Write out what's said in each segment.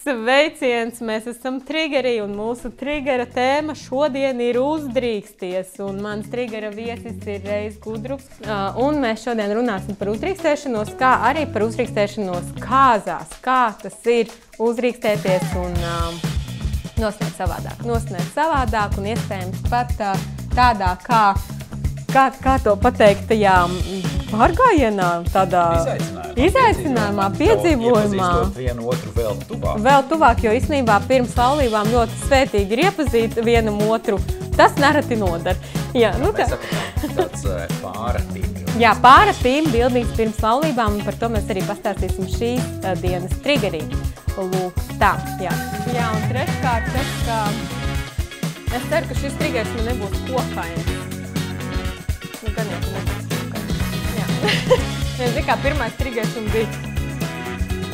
Sveiciens! Mēs esam Triggerī un mūsu triggera tēma šodien ir uzdrīksties. Un mans triggera viesis ir Reiz Gudruks. Un mēs šodien runāsim par uzdrīkstēšanos, kā arī par uzdrīkstēšanos kāzās. Kā tas ir uzdrīkstēties un nosniegt savādāk. Nosniegt savādāk un iespējams pat tādā kā to pateikt, tajā pārgājienā, tādā izaicinājumā, piedzīvojumā. Iepazīstot vienu otru vēl tuvāk. Vēl tuvāk, jo īstenībā pirms laulībām ļoti svētīgi ir iepazīt vienam otru. Tas nereti nodara. Jā, Mēs sakām tāds pāratīm. Jā, pāratīm bildīgs pirms laulībām, un par to mēs arī pastāstīsim šīs dienas triggerī. Lūk, tā, jā. Jā, un treškārt tas, ka es ceru, ka šis triggers man nebūs kokains. Nu, gan jau, ka nebūs kokains. Jā. Nezinu, kā pirmais triggers un bija.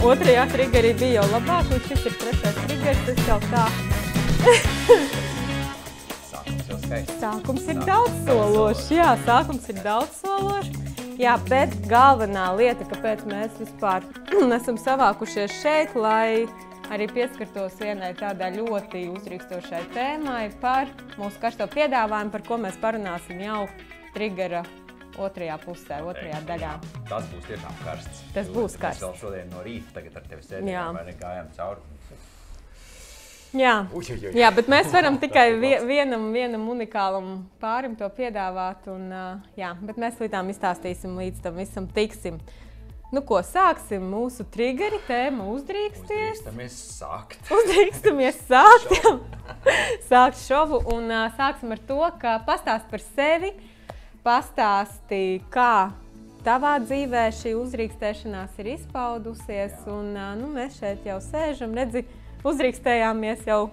Otrajā triggerī bija jau labāk, un šis ir trešais triggers, tas jau tā. Sākums jau skaisti. Sākums ir daudzsološs, jā, sākums ir daudzsološs. Jā, bet galvenā lieta, kāpēc mēs vispār esam savākušies šeit, lai arī pieskartos vienai tādā ļoti uzdrīkstošai tēmai par mūsu karsto piedāvājumu, par ko mēs parunāsim jau triggera otrajā pusē, otrajā daļā. Tas būs tiešām karsts. Tas būs karsts. Mēs vēl šodien no rīta tagad ar tevi sēdējām vai ne gājām cauri. Jā, bet mēs varam tikai vienam unikālam pārim to piedāvāt, un, jā, bet mēs līdām izstāstīsim, līdz tam visam tiksim. Nu ko, sāksim mūsu triggeri tēma uzdrīksties. Uzdrīkstamies Sākt šovu, un sāksim ar to, ka pastāst par sevi, pastāsti, kā tavā dzīvē šī uzdrīkstēšanās ir izpaudusies, un nu, mēs šeit jau sēžam, redzi, uzdrīkstējāmies jau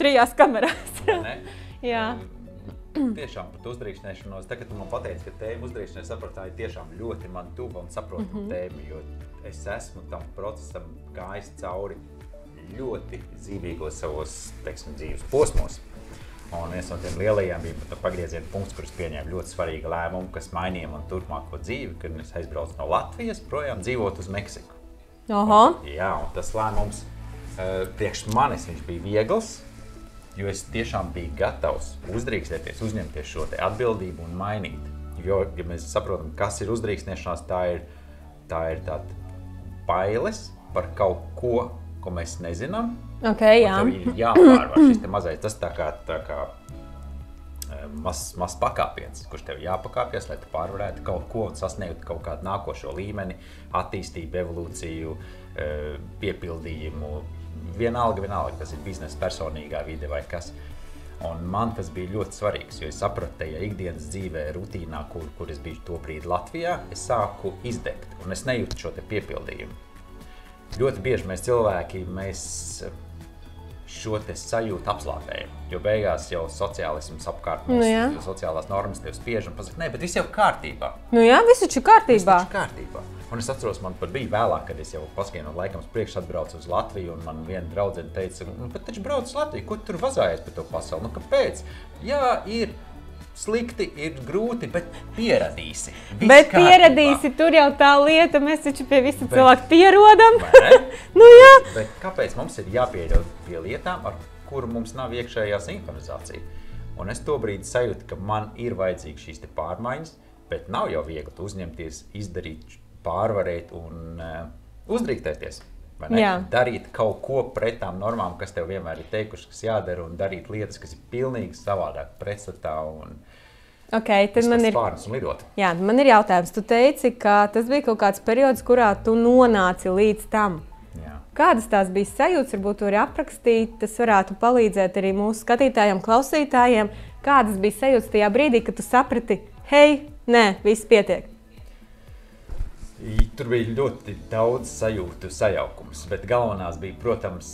3 kamerās. Jā. Tiešām pat uzdrīkstēšanos, tagad tu man pateici, ka tēma uzdrīkstēšanās sapratu, tā ir tiešām ļoti man tuva un saprotu tēma, jo es esmu tam procesam gājis cauri ļoti dzīvīgos savos, teiksim, dzīves posmos. Un viens no tiem lielajiem bija pagrieziena punkts, kurus pieņēma ļoti svarīga lēmuma, kas mainīja man turpmāko dzīvi, kad es aizbraucu no Latvijas projām dzīvot uz Meksiku. Aha. Jā, un tas lēmums priekš manis viņš bija viegls, jo es tiešām biju gatavs uzdrīkstēties, uzņemties šo te atbildību un mainīt. Jo, ja mēs saprotam, kas ir uzdrīkstēšanās, tā ir tāda bailes par kaut ko, ko mēs nezinām. Okay, jā. Tev ir jāpārvar šis te mazais, tas tā kā mazs pakāpiens, kurš tev jāpakāpjas, lai tu pārvarētu kaut ko un sasniegtu kaut kādu nākošo līmeni, attīstību, evolūciju, piepildījumu. Vienalga, tas ir biznesa, personīgā vide vai kas. Un man tas bija ļoti svarīgs, jo es sapratu tajā ikdienas dzīvē, rutīnā, kur es biju to brīdi Latvijā, es sāku izdegt, un es nejūtu šo te piepildījumu. Ļoti bieži mēs cilvēki, šo te sajūtu apslāpējam, jo beigās jau sociālisms apkārt mums, jo sociālās normas tev spiež un pasaka, bet viss jau kārtībā. Nu jā, viss taču kārtībā. Un es atceros, man pat bija vēlāk, kad es jau paskienot laikam priekš atbraucu uz Latviju, un man viena draudzene teica, bet taču brauc uz Latviju, ko tu tur vazājies par to pasauli? Nu, kāpēc? Jā, ir slikti, ir grūti, bet pieradīsi. Bet pieradīsi, tur jau tā lieta, mēs taču pie visi cilvēki pierodam. Nu jā. Bet kāpēc mums ir jāpierod pie lietām, ar kuru mums nav iekšējā sinhronizācija? Un es to brīdi sajūtu, ka man ir vajadzīgas šīs te pārmaiņas, bet nav jau viegli uzņemties, izdarīt, pārvarēt un uzdrīkstēties. Darīt kaut ko pret tām normām, kas tev vienmēr ir teikuši, kas jādara, un darīt lietas, kas ir pilnīgi savādāk pretstatā un tad man ir pārnes un lidot. Jā, man ir jautājums. Tu teici, ka tas bija kaut kāds periods, kurā tu nonāci līdz tam. Jā. Kādas tās bija sajūtas, varbūt tu vari aprakstīt, tas varētu palīdzēt arī mūsu skatītājiem, klausītājiem. Kādas bija sajūtas tajā brīdī, kad tu saprati, hei, nē, viss pietiek? Tur bija ļoti daudz sajūtu sajaukums, bet galvenās bija, protams,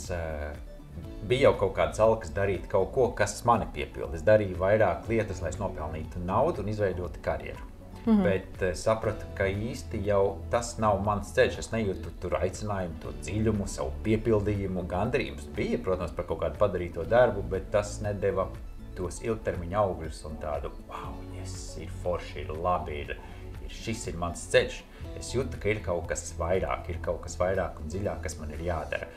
bija jau kaut kāds alkas darīt kaut ko, kas mani piepilda. Es darīju vairāk lietas, lai es nopelnītu naudu un izveidotu karjeru. Bet sapratu, ka īsti jau tas nav mans ceļš. Es nejūtu tur aicinājumu, to dziļumu, savu piepildījumu, gandarījumus. Bija, protams, par kaut kādu padarīto darbu, bet tas nedeva tos ilgtermiņa augļus un tādu, wow, ir forši, ir labi, šis ir mans ceļš. Es jūtu, ka ir kaut kas vairāk un dziļāk, kas man ir jādara.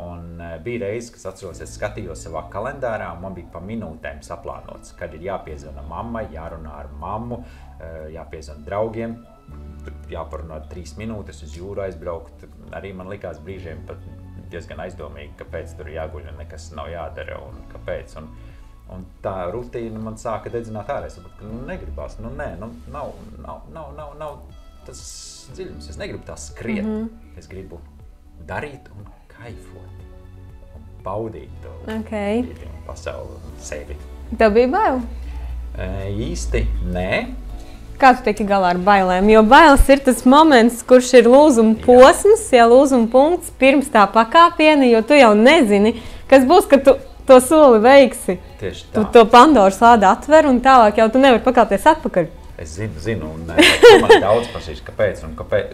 Un bija reize, kas atceros, es skatījos savā kalendārā, un man bija pa minūtēm saplānots, kad ir jāpiezvana mammai, jārunā ar mammu, jāpiezvana draugiem, jāparunā 3 minūtes uz jūru aizbraukt. Arī man likās brīžiem pat diezgan aizdomīgi, kāpēc tur jāguļ un nekas nav jādara un kāpēc. Un tā rutīna man sāka dedzināt ārā. Es saprotu, ka negribās, nav tas dziļums. Es negribu tā skriet. Es gribu darīt un kaifot. Un baudīt to pasauli un sevi. Tev bija bail? Īsti nē. Kā tu tiki galā ar bailēm? Jo bailes ir tas moments, kurš ir lūzuma posms, lūzuma punkts pirms tā pakāpiena, jo tu jau nezini, kas būs, kad tu to soli veiksi. Tieši tā. Tu to Pandoras lādi atver un tālāk jau tu nevari pakāpties atpakaļ. Es zinu, un to man daudz prasīs, kāpēc.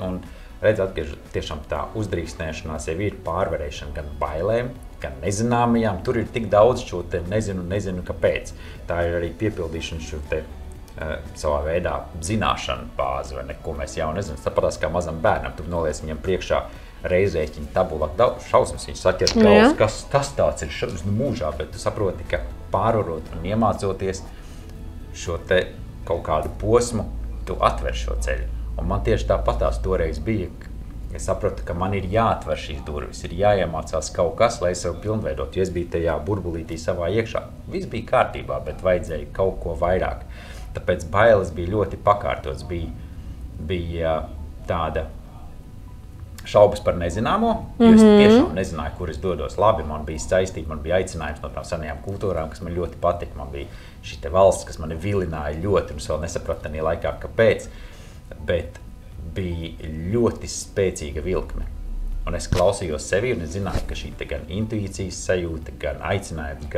Un redzēt, ka tiešām tā uzdrīkstēšanās jau ir pārvarēšana gan bailēm, gan nezināmajām. Tur ir tik daudz šo te nezinu kāpēc. Tā ir arī piepildīšana šo te savā veidā zināšanu bāzi, vai neko mēs jau nezinām. Tāpatās kā mazam bērnam, tu noliec viņam priekšā reizēķiņu tabulā, šausmas viņš saķer galvas, kas tas tāds ir šausmas mūžā, bet tu saproti, ka pārvarot un iemācoties šo te kaut kādu posmu, tu atver šo ceļu. Un man tieši tāpatās toreiz bija, es sapratu, ka man ir jāatver šīs durvis, ir jāiemācās kaut kas, lai es sev pilnveidot, jo es biju tajā burbulītī savā iekšā. Viss bija kārtībā, bet vajadzēja kaut ko vairāk. Tāpēc bailes bija ļoti pakārtots, bija tāda šaubas par nezināmo, jo es tiešām nezināju, kur es dodos. Labi, man bija saistība, man bija aicinājums no tām senajām kultūrām, kas man ļoti patika. Man bija šī te valsts, kas mani vilināja ļoti, un es vēl nesapratu tajā laikā, kāpēc, bet bija ļoti spēcīga vilkme. Un es klausījos sevi, un es zināju, ka šī te gan intuīcijas sajūta, gan aicinājums,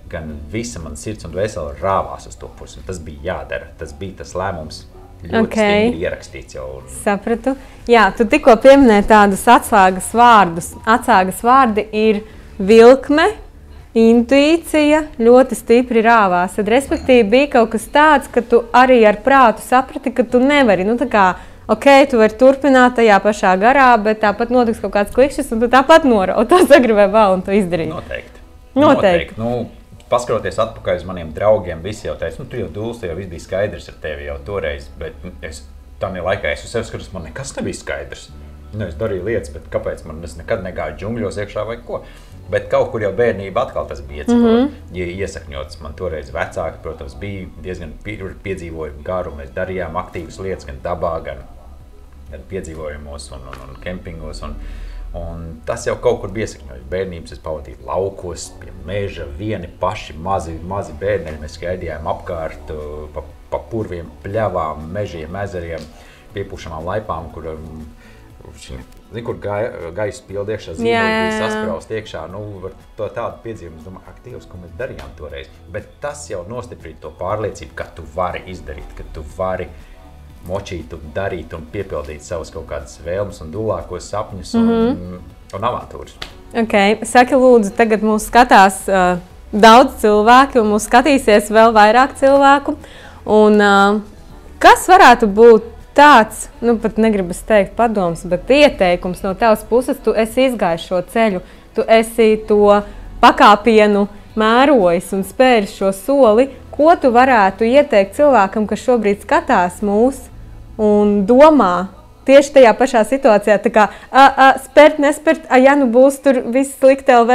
gan visa man sirds un dvēsele rāvās uz to pusi. Tas bija jādara. Tas bija tas lēmums ļoti stingri ierakstīts jau. Sapratu. Jā, tu tikko pieminēji tādus atslēgas vārdus. Atslēgas vārdi ir vilkme, intuīcija, ļoti stipri rāvās. Tad, respektīvi, bija kaut kas tāds, ka tu arī ar prātu saprati, ka tu nevari. Tā kā, tu vari turpināt tajā pašā garā, bet tāpat notiks kaut kāds klikšķis, un tu tāpat norauti to sagribēji vēl un to izdarīt. Noteikti. Paskatoties atpakaļ uz maniem draugiem, visi jau teica, tu jau dūls, jau viss bija skaidrs ar tevi jau toreiz, bet tādā laikā es uz sevi skatos, man nekas nebija skaidrs. Es darīju lietas, bet kāpēc man nekad negāju džungļos iekšā vai ko? Bet kaut kur jau bērnība atkal tas bija iesakņots. Man toreiz vecāki, protams, bija diezgan piedzīvojumi garu. Mēs darījām aktīvas lietas gan dabā, gan piedzīvojumos un kempingos. Un tas jau kaut kur bija iesakņojis. Bērnības es pavadīju laukos, pie meža, vieni paši mazi bērneļi. Mēs gaidījām apkārt pa purviem, pļavām, mežiem, ezeriem, piepūšamām laipām, kur gaisa pildi iekšā, zīmoļi bija saspraust iekšā. To tādu piedzīvumu, es domāju, Dievs, ko mēs darījām toreiz. Bet tas jau nostiprina to pārliecību, ka tu vari izdarīt, ka tu vari močīt un darīt un piepildīt savus kaut kādas vēlmes un dulākos sapņus un avantūras. Saki lūdzu, tagad mūs skatās daudz cilvēki un mūs skatīsies vēl vairāk cilvēku. Un kas varētu būt tāds, pat negribas teikt padoms, bet ieteikums no tavas puses, tu esi izgājis šo ceļu, tu esi to pakāpienu mērojis un spēris šo soli, ko tu varētu ieteikt cilvēkam, kas šobrīd skatās mūs un domā tieši tajā pašā situācijā, tā kā spērt, nespērt, būs tur viss slikti LV,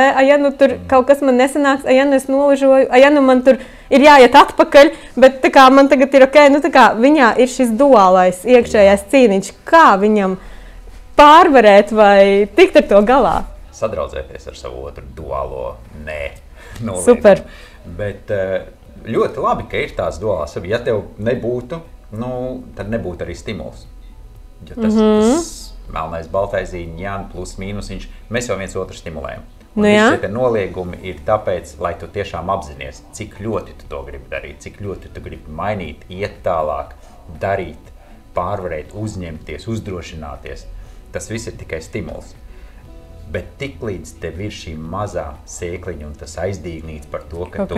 tur kaut kas man nesanāks, es noližoju, man tur ir jāiet atpakaļ, bet tā kā man tagad ir ok, tā kā viņā ir šis duālais iekšējais cīniņš, kā viņam pārvarēt vai tikt ar to galā? Sadraudzēties ar savu otru duālo nē nolīgumu. Super. Bet ļoti labi, ka ir tās duālās. Ja tev nebūtu, tad nebūtu arī stimuls. Jo tas melnais, baltais zīņ, plus, mīnus, mēs jau viens otru stimulējam. Un šie noliegumi ir tāpēc, lai tu tiešām apzinies, cik ļoti tu to gribi darīt, cik ļoti tu gribi mainīt, iet tālāk, darīt, pārvarēt, uzņemties, uzdrošināties. Tas viss ir tikai stimuls. Bet tiklīdz tev ir šī mazā sēkliņa un tas aizdīgnīts par to, ka tu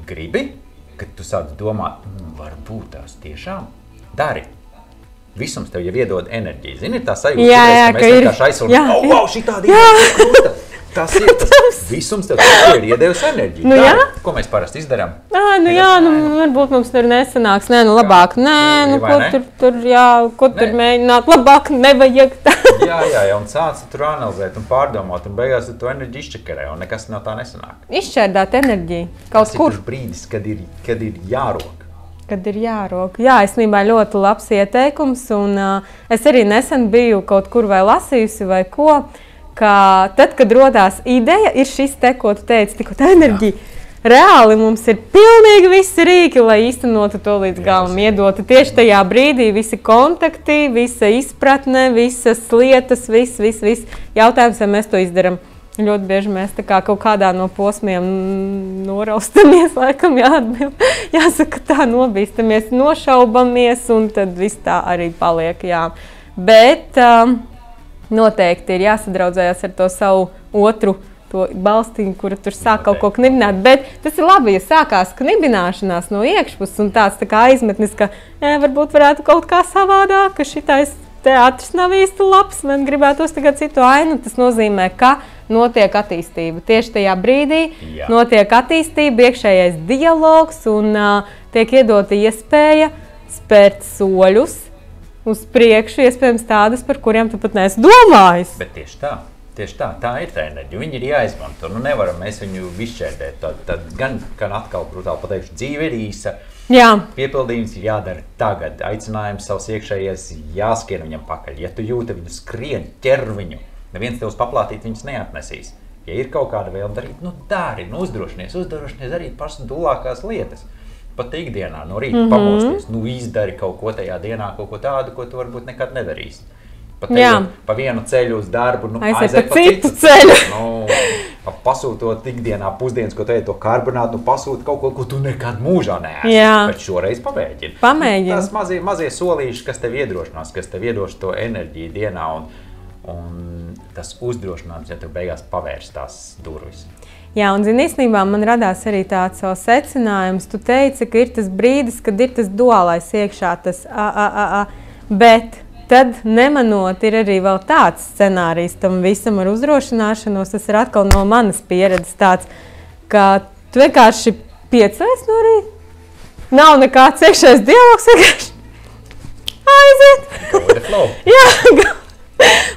gribi, ka tu sāc domāt, varbūt tās tiešām dari. Visums tev jau iedod enerģiju. Zini, ir tā sajūta, ka mēs vienkārši aizsūtam, šī tāda Tas ir tas visums, tev ir iedevis enerģiju. Nu, jā. Ko mēs parasti izdarām? Varbūt mums tur nesanāks. Nē, nu labāk. Ko tur mēģināt? Labāk nevajag tā. jā, un sāc tur analizēt un pārdomāt, un beigās tu enerģiju izčakarē, un nekas no tā nesanāk. Izšķērdāt enerģiju kaut kur. Tas ir brīdis, kad ir jārok. Kad ir jārok. Jā, īstenībā ļoti labs ieteikums, un es arī nesen biju kaut kur vai lasījusi vai ko, ka tad, kad rodās ideja, ir šis te, ko tu teici, tikko tā enerģija. Jā. Reāli mums ir pilnīgi visi rīki, lai īstenotu to līdz galam iedotu. Tieši tajā brīdī visi kontakti, visa izpratne, visas lietas, viss. Jautājums, vai mēs to izdaram. Ļoti bieži mēs tā kā kaut kādā no posmiem noraustamies, laikam jāatbild. Jāsaka, tā nobīstamies, nošaubamies, un tad viss tā arī paliek, jā. Bet noteikti ir jāsadraudzējās ar to savu otru to balstiņu, kura tur sāk kaut ko knibināt. Bet tas ir labi, ja sākās knibināšanās no iekšpuses un tāds tā kā aizmetnis, ka varbūt varētu kaut kā savādāk, ka šitais teātris nav īsti labs, man gribētos tagad citu ainu. Tas nozīmē, ka notiek attīstība. Tieši tajā brīdī notiek attīstība, iekšējais dialogs un tiek iedota iespēja spērt soļus uz priekšu, iespējams tādas, par kuriem tu pat neesi domājis. Bet tieši tā ir tā enerģija. Viņi ir jāizmanto. Nu, nevaram mēs viņu izšķērdēt. Tad gan atkal brutāli pateikšu, dzīve ir īsa. Jā. Piepildījums ir jādara tagad. Aicinājums savs iekšējais jāskrien viņam pakaļ. Ja tu jūti viņu skrien, ķer viņu, neviens tev uz paplātīt viņus neatnesīs. Ja ir kaut kāda vēlme darīt, dari, uzdrošinies darīt pašas dulākās lietas. Pat ikdienā no rīta pamosties, izdari kaut ko tajā dienā, kaut ko tādu, ko tu varbūt nekad nedarīsi. Pa vienu ceļu uz darbu, aiziet pa citu ceļu. Pasūtot ikdienā pusdienas, ko te to karbonātu, pasūti kaut ko, ko tu nekad mūžā neesi. Bet šoreiz pamēģini. Tas mazie solīši, kas tev iedrošinās, kas tev iedos to enerģiju dienā, un tas uzdrošinājums, ja tev beigās pavērs tās durvis. Jā, un īstenībā man radās arī tāds secinājums. Tu teici, ka ir tas brīdis, kad ir tas duālais iekšā, tas bet tad nemanot ir arī vēl tāds scenārijs tam visam ar uzdrošināšanos. Tas ir atkal no manas pieredzes tāds, ka tu vienkārši piecēlies no rīta. Nav nekāds iekšējais dialogs, vienkārši aiziet. Go with the flow. Jā,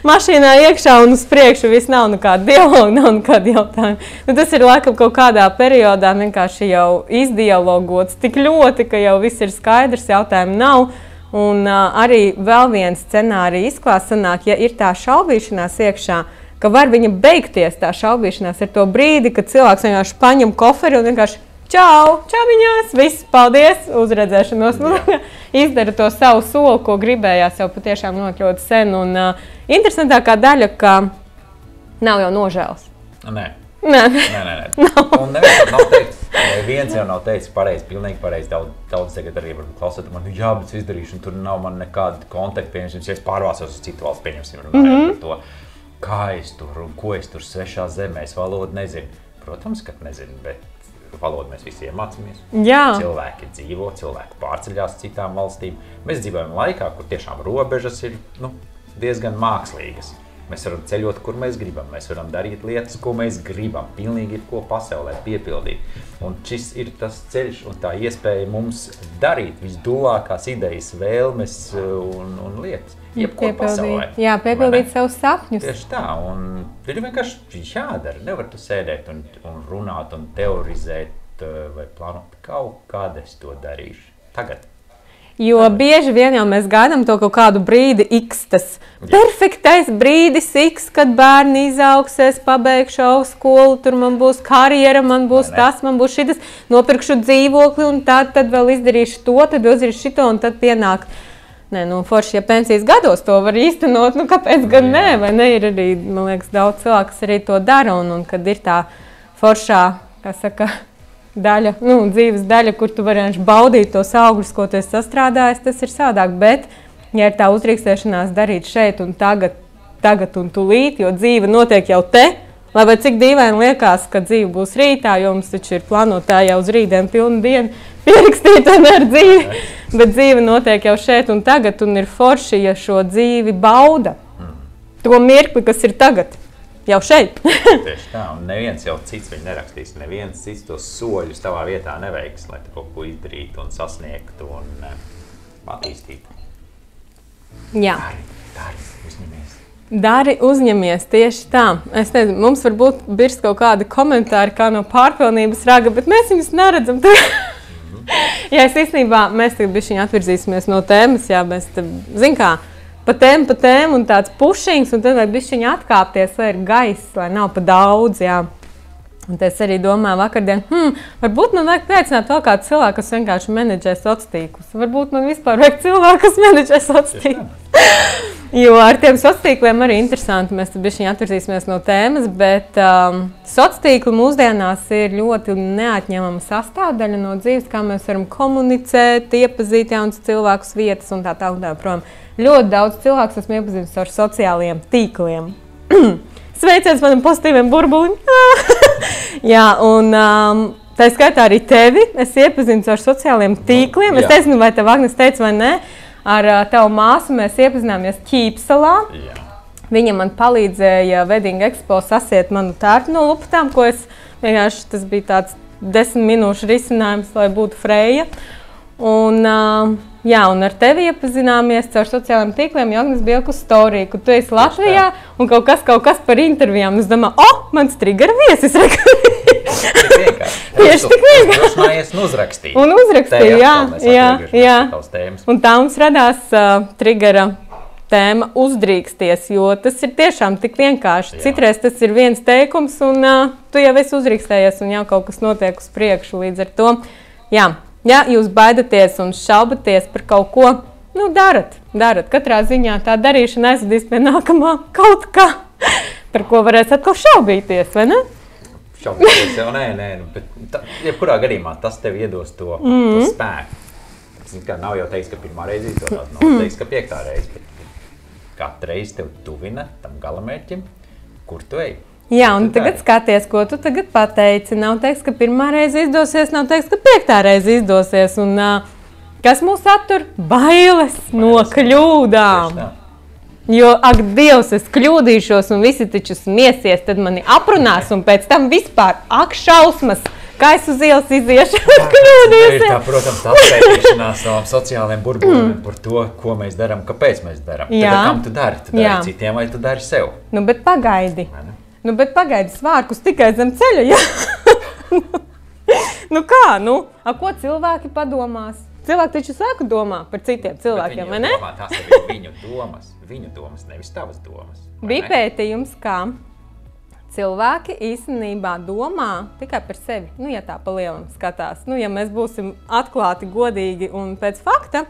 mašīnā iekšā un uz priekšu viss nav nekāda dialoga, nav nekāda jautājuma. Tas ir laikam kaut kādā periodā vienkārši jau izdialogots tik ļoti, ka jau viss ir skaidrs, jautājumu nav. Un arī vēl viens scenārija izklāsts sanāk, ja ir tā šaubīšanās iekšā, ka var viņa beigties tā šaubīšanās ar to brīdi, kad cilvēks vienkārši paņem koferi un vienkārši čaumiņās, viss, paldies, uzredzēšanos. Izdara to savu soli, ko gribējās jau patiešām ļoti sen. Un interesantākā daļa, ka nav jau nožēlas. Nē. Nē. Un neviens jau nav teicis pareizi, pilnīgi pareizi. Daudz tagad arī varbūt klausot man, bet es izdarīšu, un tur nav man nekāda kontakta, pieņemsim, ja es pārvāsos uz citu valsts, pieņemsim, runājot par to, kā es tur un ko es tur svešā zemē, es valodu nezinu. Protams, ka nezinu, bet valodu mēs visi iemācāmies. Jā. Cilvēki dzīvo, cilvēki pārceļās citām valstīm. Mēs dzīvojam laikā, kur tiešām robežas ir diezgan mākslīgas. Mēs varam ceļot, kur mēs gribam. Mēs varam darīt lietas, ko mēs gribam. Pilnīgi ir ko pasaulē piepildīt. Un šis ir tas ceļš un tā iespēja mums darīt visdulākās idejas, vēlmes un lietas. Jebko pasaulē. Jā, piepildīt savus sapņus. Tieši tā. Un ir vienkārši jādara. Nevar tu sēdēt un runāt un teorizēt vai plānot. Kaut kad es to darīšu. Tagad. Jo bieži vien jau mēs gaidām to kaut kādu brīdi X, tas perfektais brīdis X, kad bērni izaugsēs, pabeigšu augstskolu, tur man būs karjera, man būs tas, man būs šitas, nopirkšu dzīvokli un tad vēl izdarīšu to, tad vēl izdarīšu šito un tad pienāk. Forši, ja pensijas gados to var īstenot, kāpēc gan nē, vai ne, ir arī, man liekas, daudz cilvēku, kas arī to dara un kad ir tā foršā, kā saka, daļa, dzīves daļa, kur tu varēsi baudīt tos augļus, ko tu esi sastrādājis, tas ir savādāk. Bet, ja ir tā uzdrīkstēšanās darīt šeit un tagad un tūlīt, jo dzīve notiek jau te, lai vai cik dīvaini liekas, ka dzīve būs rītā, jo mums taču ir plānotā jau uz rītdienu pilnu dienu pierakstīta ar dzīvi, bet dzīve notiek jau šeit un tagad un ir forši, ja šo dzīvi bauda. To mirkli, kas ir tagad. jau šeit. Tieši tā, un neviens jau cits viņu nerakstīs, neviens cits tos soļus tavā vietā neveiks, lai tu kaut ko izdarītu un sasniegtu un attīstītu. Jā. Dari, uzņemies. Dari, uzņemies, tieši tā. Es nezinu, mums varbūt birst kaut kādi komentāri kā no pārpilnības raga, bet mēs viņus neredzam. Jā, es īstenībā, mēs tagad bišķiņi atvirzīsimies no tēmas, jā, mēs te, zin kā, pa tēmu un tāds pušings, un tad vajag bišķiņi atkāpties, lai ir gaiss, lai nav pa daudz, jā. Un es arī domāju vakardien, varbūt man vajag pieaicināt vēl kādu cilvēku, kas vienkārši menedžē sociālos tīklus. Varbūt man vispār vajag cilvēku, kas menedžē sociālos tīklus. Jo ar tiem sociālos tīkliem arī interesanti, mēs tad bišķiņi atvirzīsimies no tēmas, bet sociālos tīkli mūsdienās ir ļoti neatņemama sastāvdaļa no dzīves, kā mēs varam komunicēt, iepazīt jaunas cilvēkus vietas un tā prom. Ļoti daudz cilvēku esmu iepazinis ar sociālajiem tīkliem. Sveiciens manam pozitīviem burbulim! Jā, un tā skaitā arī tevi. Es iepazinu ar sociālajiem tīkliem. Es nezinu, vai tev Agnes teica vai nē. Ar tavu māsu mēs iepazināmies Ķīpsalā. Jā. Viņa man palīdzēja Wedding Expo sasiet manu tērtu no lupatām, ko es vienkārši, tas bija tāds 10 minūšu risinājums, lai būtu Freja. Un, jā, un ar tevi iepazināmies caur sociālajiem tīkliem, jo Agnes bija uz storiju, ka tu esi Latvijā un kaut kas par intervijām. Es domāju, mans trigger viesis. Tieši tik vienkārši. Drošinājies un uzrakstīja. Un uzrakstīja, jā. Un tā mums radās triggera tēma uzdrīksties, jo tas ir tiešām tik vienkārši. Citreiz tas ir viens teikums un tu jau esi uzdrīkstējies un jau kaut kas notiek uz priekšu līdz ar to. Jā. Ja jūs baidaties un šaubaties par kaut ko, darat. Katrā ziņā tā darīšana aizvedīs pie nākamā kaut kā, par ko varēs atkal šaubīties, vai ne? Šaubīties jau nē, bet jebkurā gadījumā tas tev iedos to spēku. Kā nav jau teiks, ka pirmā reize izdodās, nav teiks, ka 5. reize, bet katru reizi tev tuvina tam galamērķim, kur tu ej. Jā, un tagad skaties, ko tu tagad pateici. Nav teiks, ka pirmā reize izdosies, nav teiks, ka 5. reize izdosies. Un kas mūs attur? Bailes no kļūdām. Jo, ak, Dievs, es kļūdīšos un visi taču smiesies, tad mani aprunās un pēc tam vispār, šausmas, kā es uz ielas iziešu, kļūdīsies. Tā, protams, atskaitīšanās no sociālajiem burbuliem par to, ko mēs darām, kāpēc mēs darām. Tagad kam tu dari? Tu dari citiem vai tu dari sev? Bet pagaidi. Bet pagaidi svārkus tikai zem ceļa, jā. Ko cilvēki padomās? Cilvēki taču sāku domā par citiem cilvēkiem, vai ne? Tas ir viņu domas, nevis tavas domas. Bija pētījums, kā cilvēki īstenībā domā tikai par sevi, ja tā pa lielam skatās. Ja mēs būsim atklāti, godīgi un pēc fakta,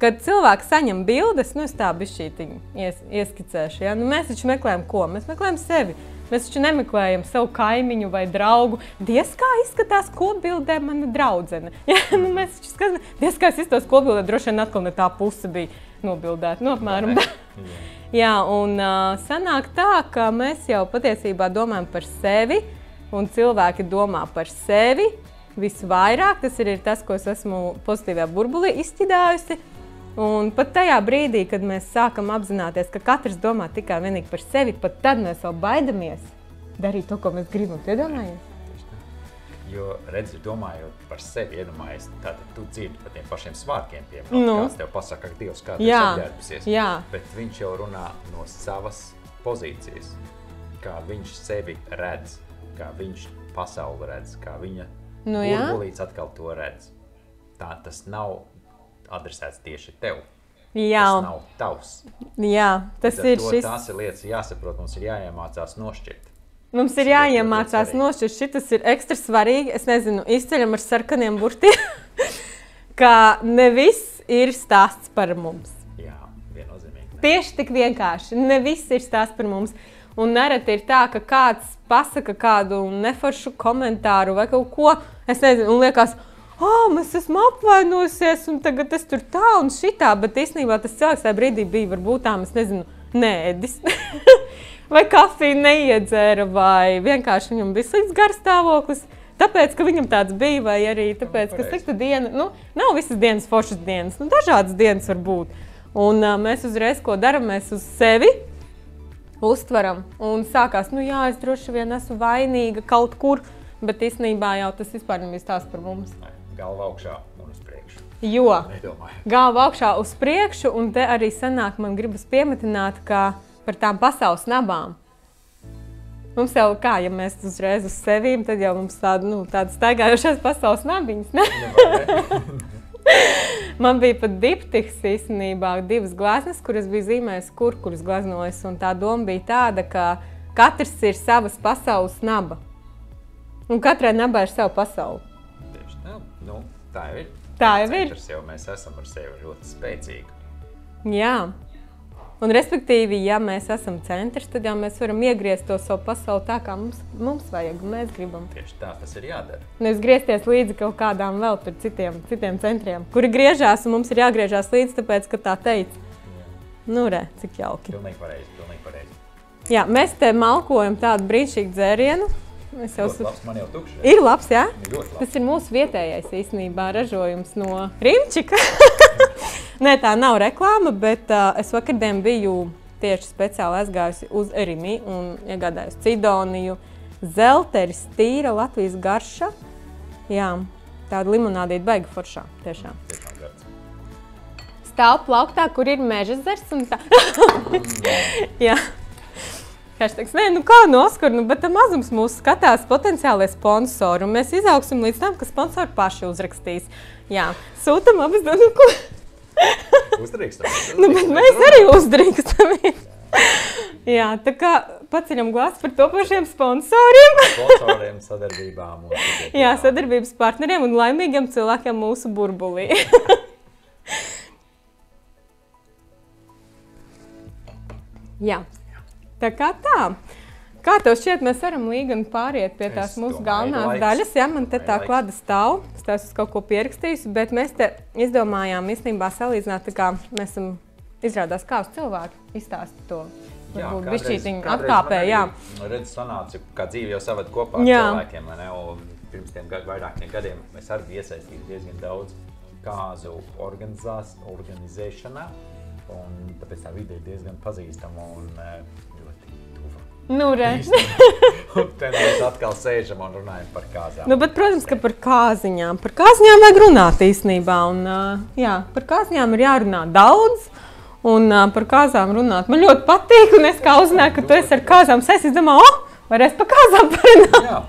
kad cilvēki saņem bildes, es tā bišķītiņu ieskicēšu, ja? Mēs taču meklējam ko? Mēs meklējam sevi. Mēs taču nemeklējam savu kaimiņu vai draugu. Diez kā izskatās kopbildē mana draudzene. Ja? Mēs taču skatāmies, diez kā izskatās kopbildē, droši vien atkal ne tā puse bija nobildēta. Apmēram tā. Jā, un sanāk tā, ka mēs jau patiesībā domājam par sevi, un cilvēki domā par sevi visvairāk. Tas ir tas, ko es esmu pozitīvajā burbulī izķidājusi. Un pat tajā brīdī, kad mēs sākam apzināties, ka katrs domā tikai vienīgi par sevi, pat tad mēs vēl baidamies darīt to, ko mēs gribam. Iedomājies? Jo, redzi, domājot par sevi, iedomājies, tātad tu dzirdi par tiem pašiem svārkiem, kāds tev pasaka, ka Dievs, kā tu esi apģērbusies. Bet viņš jau runā no savas pozīcijas, kā viņš sevi redz, kā viņš pasauli redz, kā viņa burbulīts atkal to redz. Tā tas nav adresēts tieši tev. Jā. Tas nav tavs. Jā, tas ir šis. Tās ir lietas jāsaprot, mums ir jāiemācās nošķirt. Mums ir jāiemācās nošķirt, šitas ir ekstra svarīgi, es nezinu, izceļam ar sarkaniem burtiem, ka ne viss ir stāsts par mums. Jā, viennozīmīgi. Tieši tik vienkārši, ne viss ir stāsts par mums. Un nereti ir tā, ka kāds pasaka kādu neforšu komentāru vai kaut ko, es nezinu, un liekas, mēs esmu apvainojusies, un tagad es tur tā un šitā, bet īstenībā tas cilvēks tajā brīdī bija varbūt es nezinu, neēdis, vai kafiju neiedzēra, vai vienkārši viņam bija slikts garstāvoklis, tāpēc, ka viņam tāds bija, vai arī tāpēc, ka slikta diena, nav visas dienas foršas dienas, dažādas dienas var būt. Un mēs uzreiz, ko daram, mēs uz sevi uztveram. Un sākās, nu jā, es droši vien esmu vainīga kaut kur, bet īstenībā jau tas vispār nebija stāsts par mums. Galva augšā un uz priekšu. Jo, Nedomāju. galva augšā uz priekšu, un te arī sanāk, man gribas piemetināt, ka par tām pasaules nabām. Mums jau kā, ja mēs uzreiz uz sevīm, tad jau mums tāda staigājošās pasaules nabiņas, ne? Man bija pat diptiks īstenībā 2 gleznas, kuras bija zīmējis, kuras gleznojas, un tā doma bija tāda, ka katrs ir savas pasaules naba. Un katrai nabai ir sava pasaule. Tieši tā, tā jau ir. Tā jau ir. Centrs jau mēs esam ar sevi ļoti spēcīgi. Jā. Un respektīvi, ja mēs esam centrs, tad jau mēs varam iegriezt to savu pasauli tā, kā mums vajag, un mēs gribam. Tieši tā, tas ir jādara. Nevis griezties līdzi kaut kādām vēl tur citiem centriem, kuri griežās, un mums ir jāgriežās līdzi, tāpēc, ka tā teica. Nu, re, cik jauki. Pilnīgi pareizi. Jā, mēs te malkojam tādu brīnišķīgu dzērienu. Ļoti labs, man jau tukšs. Ir labs, jā? Ir ļoti labs. Tas ir mūsu vietējais īstenībā ražojums no Rimčika. Nē, tā nav reklāma, bet es vakardien biju tieši speciāli aizgājusi uz Rimi un iegādājusi cidoniju, zelteris, tīra Latvijas garša. Jā, tāda limonādīta baiga foršā, tiešām. Tiešām gards. Stāv plauktā, kur ir meža zars un tā. Jā. Hashtags, nē, nu kā no Oskara, bet tā mazums mūs skatās potenciālie sponsori, un mēs izaugsim līdz tam, ka sponsori paši uzrakstīs. Jā, sūtam abas, nu ko? Uzdrīkstam. Nu, bet mēs arī uzdrīkstam. Jā, tā kā paceļam glāzi par topošiem sponsoriem. Sponsoriem, sadarbībām. Jā, sadarbības partneriem un laimīgiem cilvēkiem mūsu burbulī. Jā. Tā kā tā. Kā tev šķiet, mēs varam līgani pāriet pie tās mūsu galvenās daļas. Jā, man te tā klada stāv, es kaut ko pierakstījusi, bet mēs te izdomājām īstenībā salīdzināt, tā kā mēs esam izrādās kā uz cilvēku izstāsti to. Varbūt bišķītiņu atkāpē, jā. Redz, sanāca, kā dzīve jau savad kopā ar cilvēkiem, vai ne? Un pirms tiem vairākiem gadiem mēs arī bija iesaistīti diezgan daudz kāzu organizēšanā. Un tāpēc tā vide ir diezgan pazīstama un ļoti tuva. Nu, re. Un te mēs atkal sēžam un runājam par kāzām. Nu, bet, protams, ka par kāziņām. Par kāziņām vajag runāt īstenībā. Un, jā, par kāziņām ir jārunā daudz. Un par kāzām runāt man ļoti patīk. Un es kā uzzināju, ka tu esi ar kāzām sēs, es domāju, varēs par kāzām parunāt. Jā.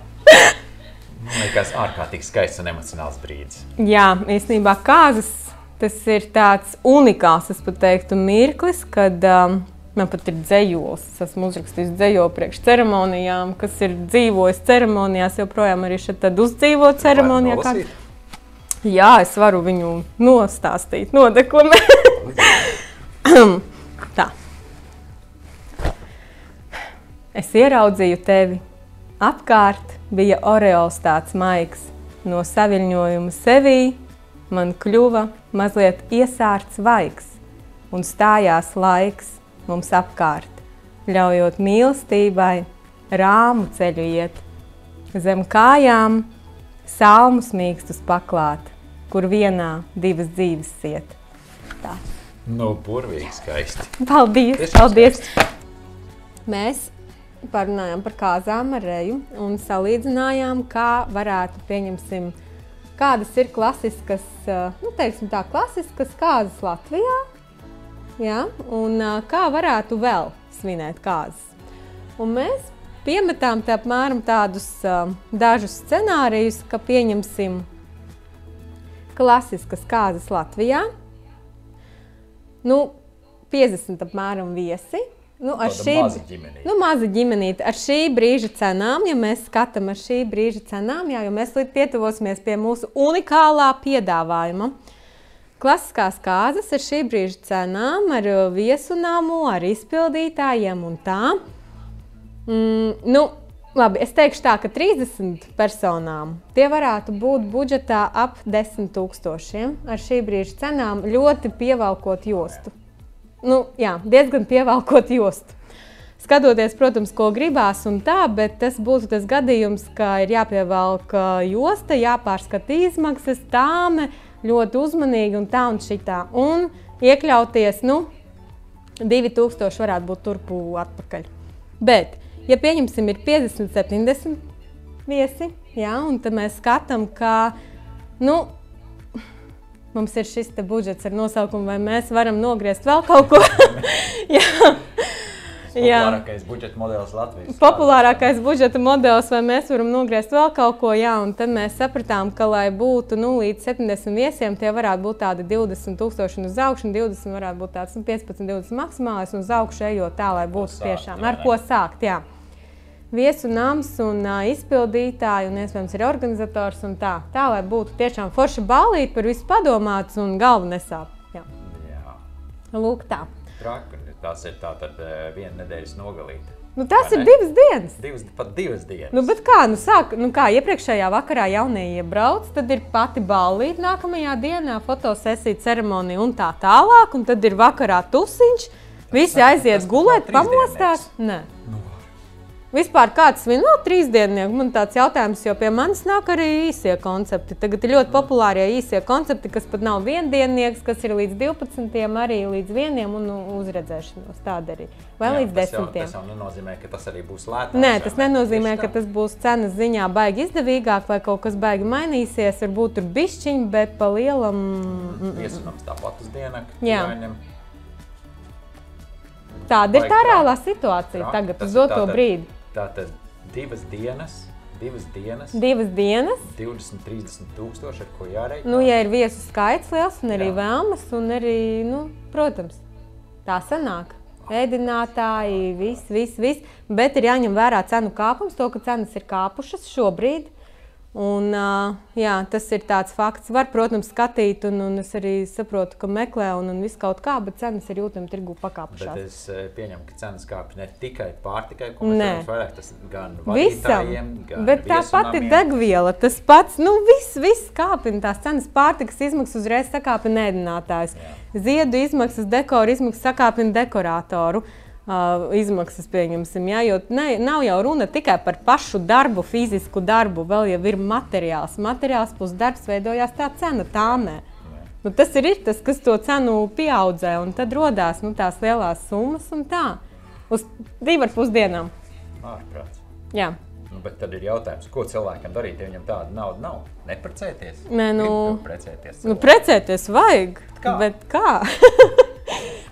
Man liekas ārkārtīgi skaists un emocionāls brīdis. Jā, īstenībā kāzas. Tas ir tāds unikāls, es pat teiktu, mirklis, kad man pat ir dzejols. Es esmu uzrakstījis dzejoli priekš ceremonijām, kas ir dzīvojis ceremonijās, joprojām arī šeit tad uzdzīvo ceremonijā. Jā, es varu viņu nostāstīt, nodeklamē. Tā. Es ieraudzīju tevi. Apkārt bija oreols tāds maigs. No saviļņojuma sevī man kļuva mazliet iesārts vaigs, un stājās laiks mums apkārt, ļaujot mīlestībai rāmu ceļu iet, zem kājām salmus mīkstus paklāt, kur vienā 2 dzīves iet. Tā. Nu, burvīgi skaisti. Paldies, paldies! Mēs parunājām par kāzām ar Reju un salīdzinājām, kā varētu, pieņemsim, kādas ir klasiskas, nu, teiksim tā, klasiskas kāzas Latvijā, jā, un kā varētu vēl svinēt kāzas. Un mēs piemetām te apmēram tādus dažus scenārijus, ka pieņemsim klasiskas kāzas Latvijā, nu, 50 apmēram viesi. Nu, maza ģimenīte. Ar šī brīža cenām, ja mēs skatām ar šī brīža cenām, jā, jo mēs pietuvosimies pie mūsu unikālā piedāvājuma. Klasiskās kāzas ar šī brīža cenām, ar viesunāmu, ar izpildītājiem un tā. Nu, labi, es teikšu tā, ka 30 personām tie varētu būt budžetā ap 10 000 ar šī brīža cenām, ļoti pievalkot jostu. Nu, jā, diezgan pievalkot jostu. Skatoties, protams, ko gribās un tā, bet tas būtu tas gadījums, ka ir jāpievelk josta, jāpārskata izmaksas, tāme, ļoti uzmanīgi un tā un šitā. Un iekļauties, nu, 2000 varētu būt turpu atpakaļ. Bet, ja pieņemsim, ir 50, 70 viesi, jā, un tad mēs skatām, ka, mums ir šis te budžets ar nosaukumu, vai mēs varam nogriezt vēl kaut ko. Populārākais budžeta modelis Latvijas. Populārākais budžeta modelis, vai mēs varam nogriezt vēl kaut ko, jā, un tad mēs sapratām, ka, lai būtu līdz 70 viesiem, tie varētu būt tādi 20,000 uz augšu, un 20 varētu būt tāds 15-20 maksimālais, un uz augšu ejot tā, lai būtu tiešām ar ko sākt, jā. Viesu nams un izpildītāji, un iespējams ir organizators, un tā, lai būtu tiešām forša ballīte, par visu padomāts, un galva nesāp, jā. Lūk tā. Traki. Tas ir tātad viena nedēļas nogalīte. Tas ir 2 dienas. Pat 2 dienas. Bet kā, iepriekšējā vakarā jaunie iebrauc, tad ir pati ballīte nākamajā dienā, fotosesija, ceremonija un tā tālāk, un tad ir vakarā tusiņš, visi aiziet gulēt, pamostās. Nē. Vispār kāds svin vēl 3 diennieku? Man tāds jautājums, jo pie manis nāk arī īsie koncepti. Tagad ir ļoti populārie īsie koncepti, kas pat nav viendiennieks, kas ir līdz 12, arī līdz 1 un uzredzēšanos tāda arī. Vai līdz 10. Tas jau nenozīmē, ka tas arī būs lētāk. Nē, tas nenozīmē, ka tas būs cenas ziņā baigi izdevīgāk vai kaut kas baigi mainīsies. Varbūt tur bišķiņ, bet pa lielam... Viesunams tāpat uz dienakti. Jā. Tāda ir tā reālā situācija tagad, uz doto brīdi. Tātad 2 dienas, 20-30 tūkstoši, ar ko jāreikā. Ja ir viesu skaits liels un arī vēlmes, un arī, protams, tā sanāk. Ēdinātāji, viss, bet ir jāņem vērā cenu kāpums, to, ka cenas ir kāpušas šobrīd. Un, tas ir tāds fakts. Var, protams, skatīt, un es arī saprotu, ka meklē un viss kaut kā, bet cenas ir jūtami tirgu pakāpušās. Bet es pieņemu, ka cenas kāpj ne tikai pārtikai, ko mēs varam vairāk, tas gan vadītājiem, gan bet tā pati degviela, tas pats, viss kāpina, tās cenas pārtikas izmaksas uzreiz sakāpina ēdinātājs. Ziedu izmaksas, dekoru izmaksas sakāpina dekorātoru. Izmaksas pieņemsim, jo nav jau runa tikai par pašu darbu, fizisku darbu, vēl jau ir materiāls. Materiāls plus darbs veidojās tā cena tāmē. Tas ir tas, kas to cenu pieaudzē, un tad rodās tās lielās summas un tā. Uz 2,5 dienām. Ārprāts. Jā. Bet tad ir jautājums, ko cilvēkam darīt, ja viņam tāda nauda nav? Neprecēties? Nē, precēties. Precēties vajag. Kā? Bet kā?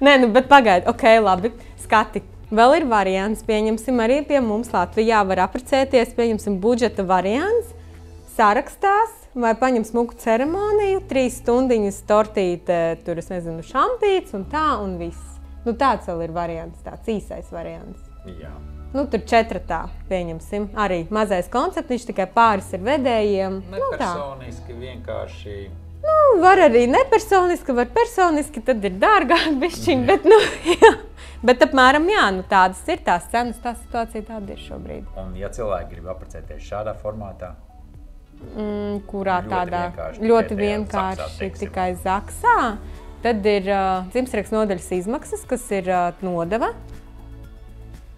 Nē, bet pagaidi, ok, labi. Skati. Vēl ir variants, pieņemsim arī pie mums Latvijā var apprecēties, pieņemsim budžeta variants, sarakstās vai paņem smuku ceremoniju, 3 stundiņas tortīte, tur es nezinu, šampīts un tā un viss. Tāds vēl ir variants, tāds īsais variants. Jā. Tur 4, pieņemsim, arī mazais konceptiņš, tikai pāris ir vedējiem. Nepersoniski, vienkārši... Var arī nepersoniski, var personiski, tad ir dārgāk bišķiņ, bet jā. Bet apmēram, tādas ir tās cenas, tā situācija tāda ir šobrīd. Un ja cilvēki grib apprecēties šādā formātā? Kurā tādā? Ļoti vienkārši, tikai Zaksā. Tad ir dzimstrakstu nodaļas izmaksas, kas ir nodeva.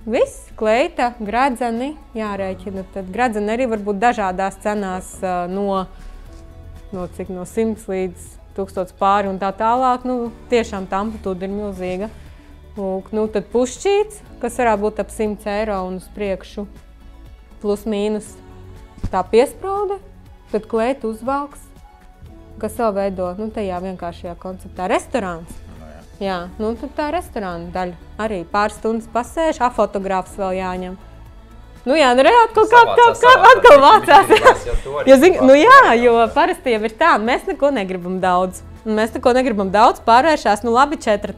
Viss, kleita, gradzeni, jārēķina. Tad gradzeni arī var būt dažādās cenās no 100 līdz 1000 pāri un tā tālāk. Tiešām tā amplitūda ir milzīga. Lūk, tad pušķīts, kas varētu būt ap 100 eiro un uz priekšu, plus mīnus tā piespraude, tad kleita uzvalks, kas vēl veido, tajā vienkāršajā konceptā restorāns. Jā, tad tā restorāna daļa arī pāris stundas pasēž, fotogrāfs vēl jāņem. Atkal vācās. Jo parasti jau ir tā, mēs neko negribam daudz. Mēs neko negribam daudz, pārvēršās, labi 4.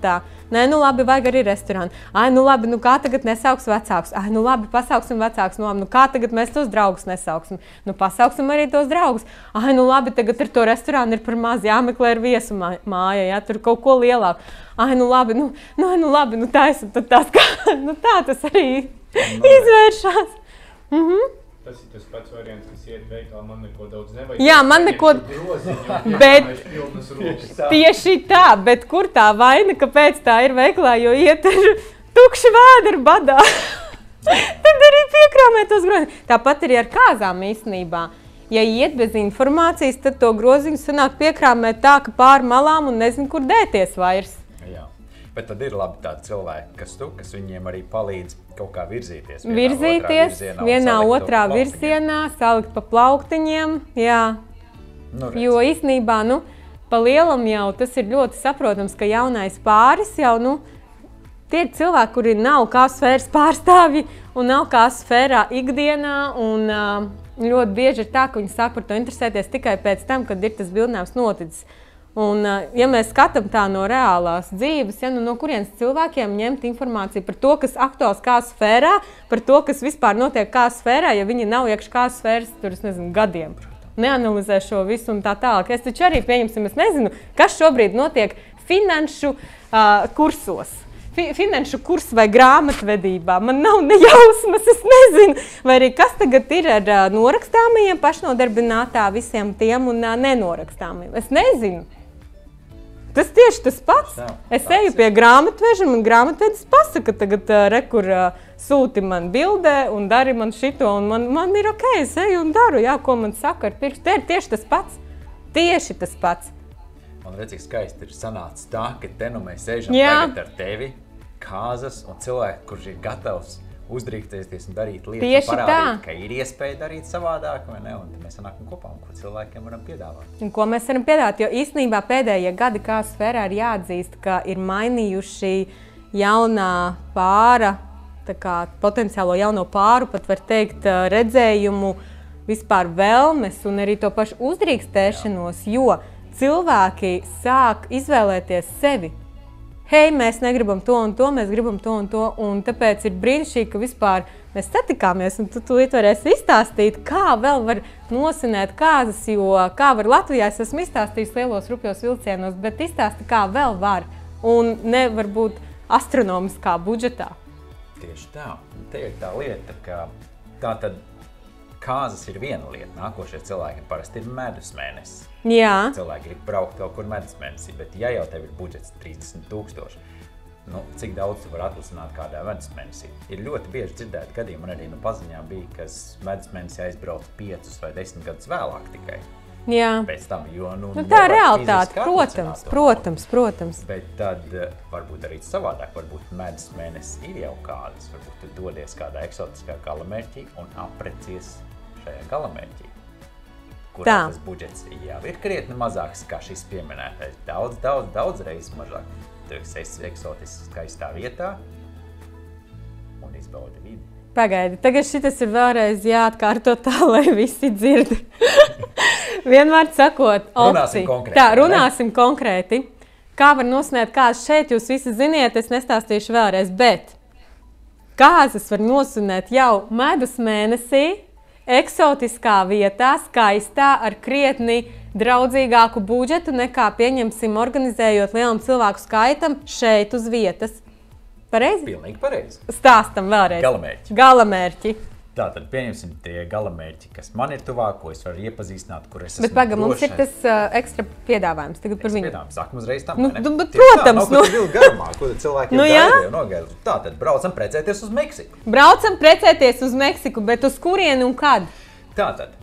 Nē, labi, vajag arī restorānu. Labi, kā tagad nesauks vecākus? Labi, pasauksim vecākus. Kā tagad mēs tos draugus nesauksim? Pasauksim arī tos draugus. Labi, tagad ar to restorānu ir par maz jāmeklē ar viesu māja, tur kaut ko lielāku. Labi, taisa, tad tās kā, tā tas arī izvēršās. Tas ir tas pats variants, kas iet veikalā, man neko daudz nevajag. Jā, man neko... Bet tieši tā, bet kur tā vaina, kāpēc tā ir veikalā, jo iet ar tukšu vēderu badā. Tad arī piekrāmē tos groziņus. Tāpat arī ar kāzām īstenībā. Ja iet bez informācijas, tad to groziņu sanāk piekrāmē tā, ka pāri malām un nezinu, kur dēties vairs. Jā. Bet tad ir labi tādi cilvēki, kas viņiem arī palīdz kaut kā virzīties. Vienā otrā virzienā, salikt pa plauktiņiem, jā. Jo īstenībā, pa lielam jau tas ir ļoti saprotams, ka jaunais pāris jau, tie ir cilvēki, kuri nav K-sfēras pārstāvji un nav K-sfērā ikdienā, un ļoti bieži ir tā, ka viņi sāk par to interesēties tikai pēc tam, kad ir tas bildinājums noticis. Un, ja mēs skatām tā no reālās dzīves, no kurienes cilvēkiem ņemt informāciju par to, kas aktuāls K-sfērā, par to, kas vispār notiek K-sfērā, ja viņi nav iekš K-sfēras, gadiem. Neanalizē šo visu un tā tālāk. Es taču arī pieņemsim, es nezinu, kas šobrīd notiek finanšu kursos. Finanšu kurs vai grāmatvedībā. Man nav nejausmas, es nezinu. Vai arī kas tagad ir ar norakstāmajiem pašnodarbinātā visiem tiem un nenorakstāmajiem. Es nezinu. Tas tieši tas pats. Es eju pie grāmatveža, un grāmatvedis pasaka, tagad rekur sūti man bildē un dari man šito, un man ir ok, es eju un daru, jā, ko man saka ar pirkstu. Te ir tieši tas pats. Tieši tas pats. Man redz, cik skaisti ir sanācis tā, ka te mēs ejam tagad ar tevi, Kāzas un cilvēki, kurš ir gatavs uzdrīkstēties un darīt lietas, un parādīt, ka ir iespēja darīt savādāk, vai ne? Un tad mēs sanākam kopā, un ko cilvēkiem varam piedāvāt. Un ko mēs varam piedāvāt, jo īstenībā pēdējie gadi K-sfērā ir jāatzīst, ka ir mainījuši jaunā pāra, tā kā potenciālo jauno pāru, pat var teikt, redzējumu, vispār vēlmes un arī to pašu uzdrīkstēšanos, jo cilvēki sāk izvēlēties sevi. Hei, mēs negribam to un to, mēs gribam to un to, un tāpēc ir brīnišķīgi, ka vispār mēs satikāmies, un tu tūlīt varēsi izstāstīt, kā vēl var nosinēt Kāzas, jo kā var Latvijā, es esmu izstāstījis lielos rupjos vilcienos, bet izstāsti, kā vēl var, un nevar būt astronomiskā budžetā. Tieši tā. Te ir tā lieta, ka tā tad Kāzas ir viena lieta, nākošie cilvēki parasti ir medus mēnesis. Jā. Cilvēki grib braukt kaut kur medus mēnesī, bet ja jau tev ir budžets 30 000, cik daudz tu var atlicināt kādā medus mēnesī? Ir ļoti bieži dzirdēt gadījumi, man arī paziņām bija, kas medus mēnesī aizbrauc 5 vai 10 gadus vēlāk tikai. Jā. Pēc tam, jo, tā ir realitāte, protams. Bet tad varbūt arī savādāk, varbūt medus mēnesis ir jau kādas, varbūt tu dodies kādā eksotiskā galamērķī un aprecies šajā galamērķī, kurā tas budžets jau ir krietni mazāks, kā šis pieminētais. Daudz reizes mazāk. Tu esi eksotiski skaistā vietā un izbaudi vidi. Pagaidi, tagad šitas ir vēlreiz jāatkārto tā, lai visi dzird. Vienmēr sakot, runāsim konkrēti. Kā var nosinēt Kāzas šeit, jūs visi ziniet, es nestāstīšu vēlreiz, bet Kāzas var nosinēt jau medus mēnesī, eksotiskā vietā, skaistā, ar krietni draudzīgāku budžetu nekā, pieņemsim, organizējot lielam cilvēku skaitam šeit uz vietas. Pareizi? Pilnīgi pareizi. Stāstam vēlreiz. Galamērķi. Tātad pieņemsim tie galamērķi, kas man ir tuvāk, ko es varu iepazīstināt, kur es esmu drošais. Bet mums ir tas ekstra piedāvājums tagad par viņu. Sākam uzreiz tam, ne? Bet, protams. Nav, ko tu vilki garumā, ko cilvēki jau nogaida. Tātad braucam precēties uz Meksiku. Braucam precēties uz Meksiku, bet uz kurieni un kad? Tātad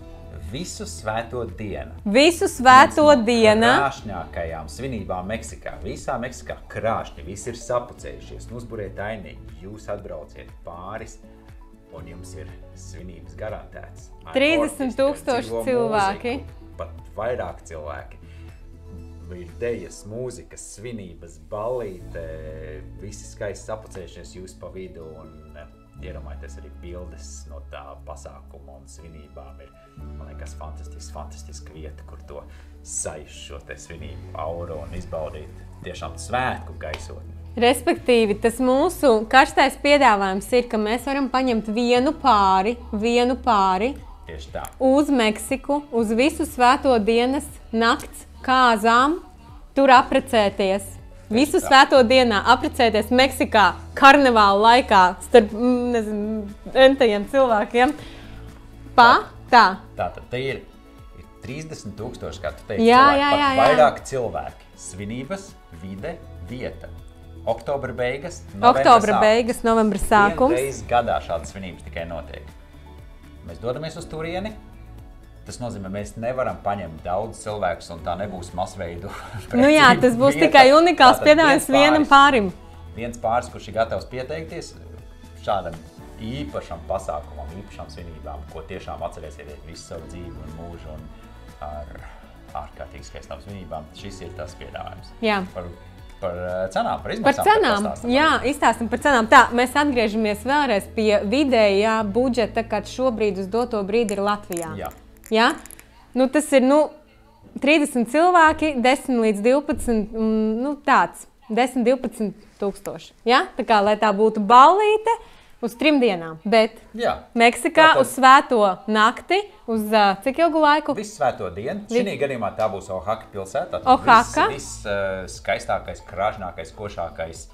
visu svēto dienu. Visu svēto dienu. Krāšņākajām svinībām Meksikā. Visā Meksikā krāšņi, visi ir sapucējušies, uzburiet ainīgi. Jūs atbrauciet pāris. Un jums ir svinības garantēts. 30 000 cilvēki. Mūziku, pat vairāk cilvēki. Ir dejas, mūzikas, svinības, ballīte, visi skaisti sapucējušies jūs pa vidu un iedomājieties arī bildes no tā pasākuma un svinībām ir, man liekas, fantastiska vieta, kur to sajust šo te svinību auru un izbaudīt tiešām svētku gaisotni. Respektīvi, tas mūsu karstais piedāvājums ir, ka mēs varam paņemt vienu pāri Tieši tā. Uz Meksiku, uz visu svēto dienas nakts Kāzām, tur aprecēties. Visu svēto dienā aprecēties Meksikā karnevāla laikā starp, entajiem cilvēkiem. Tātad te ir 30 000, kā tu teici, pat vairāk cilvēki. Svinības, vide, vieta. Oktobra beigas, novembra sākums. Vienreiz gadā šādas svinības tikai notiek. Mēs dodamies uz turieni. Tas nozīmē, mēs nevaram paņemt daudz cilvēkus un tā nebūs masveidu. Tas būs tikai unikāls piedāvājums vienam pārim. viens pāris, kurš ir gatavs pieteikties šādam īpašam pasākumam, īpašām svinībām, ko tiešām atcerēsieties visu savu dzīvi un mūžu un ar ārkārtīgi skaistām svinībām, šis ir tas piedāvājums. Jā. Par cenām, par izmaksām. Par cenām, jā, izstāstam par cenām. Tā, mēs atgriežamies vēlreiz pie vidējā budžeta, kad šobrīd uz doto brīdi ir Latvijā. Jā. Ja? Nu, tas ir 30 cilvēki, 10 līdz 12, tāds, 10-12 tūkstoši. Ja? Tā kā, lai tā būtu ballīte uz 3 dienām, bet Meksikā uz svēto nakti, uz cik ilgu laiku? Visu svēto dienu. Šī gadījumā tā būs Oaxaca pilsēta. Viss skaistākais, krāšņākais, košākais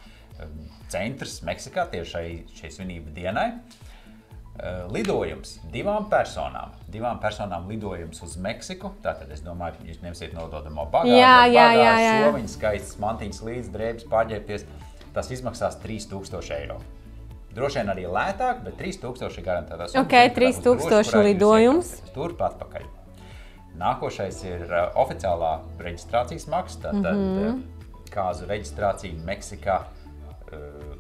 centrs Meksikā tieši šai svinību dienai. Lidojums 2 personām. 2 personām lidojums uz Meksiku. Tātad es domāju, ka jūs ņemsiet nododamo bagāžu, soviņu, skaistas mantiņas līdz, drēbes, pārģērbties. Tas izmaksās 3000 eiro. Droši vien arī lētāk, bet 3000 ir garantētās. Ok, 3000 lidojums. Turp atpakaļ. Nākošais ir oficiālā reģistrācijas maksa. Tātad kāzu reģistrācija Meksikā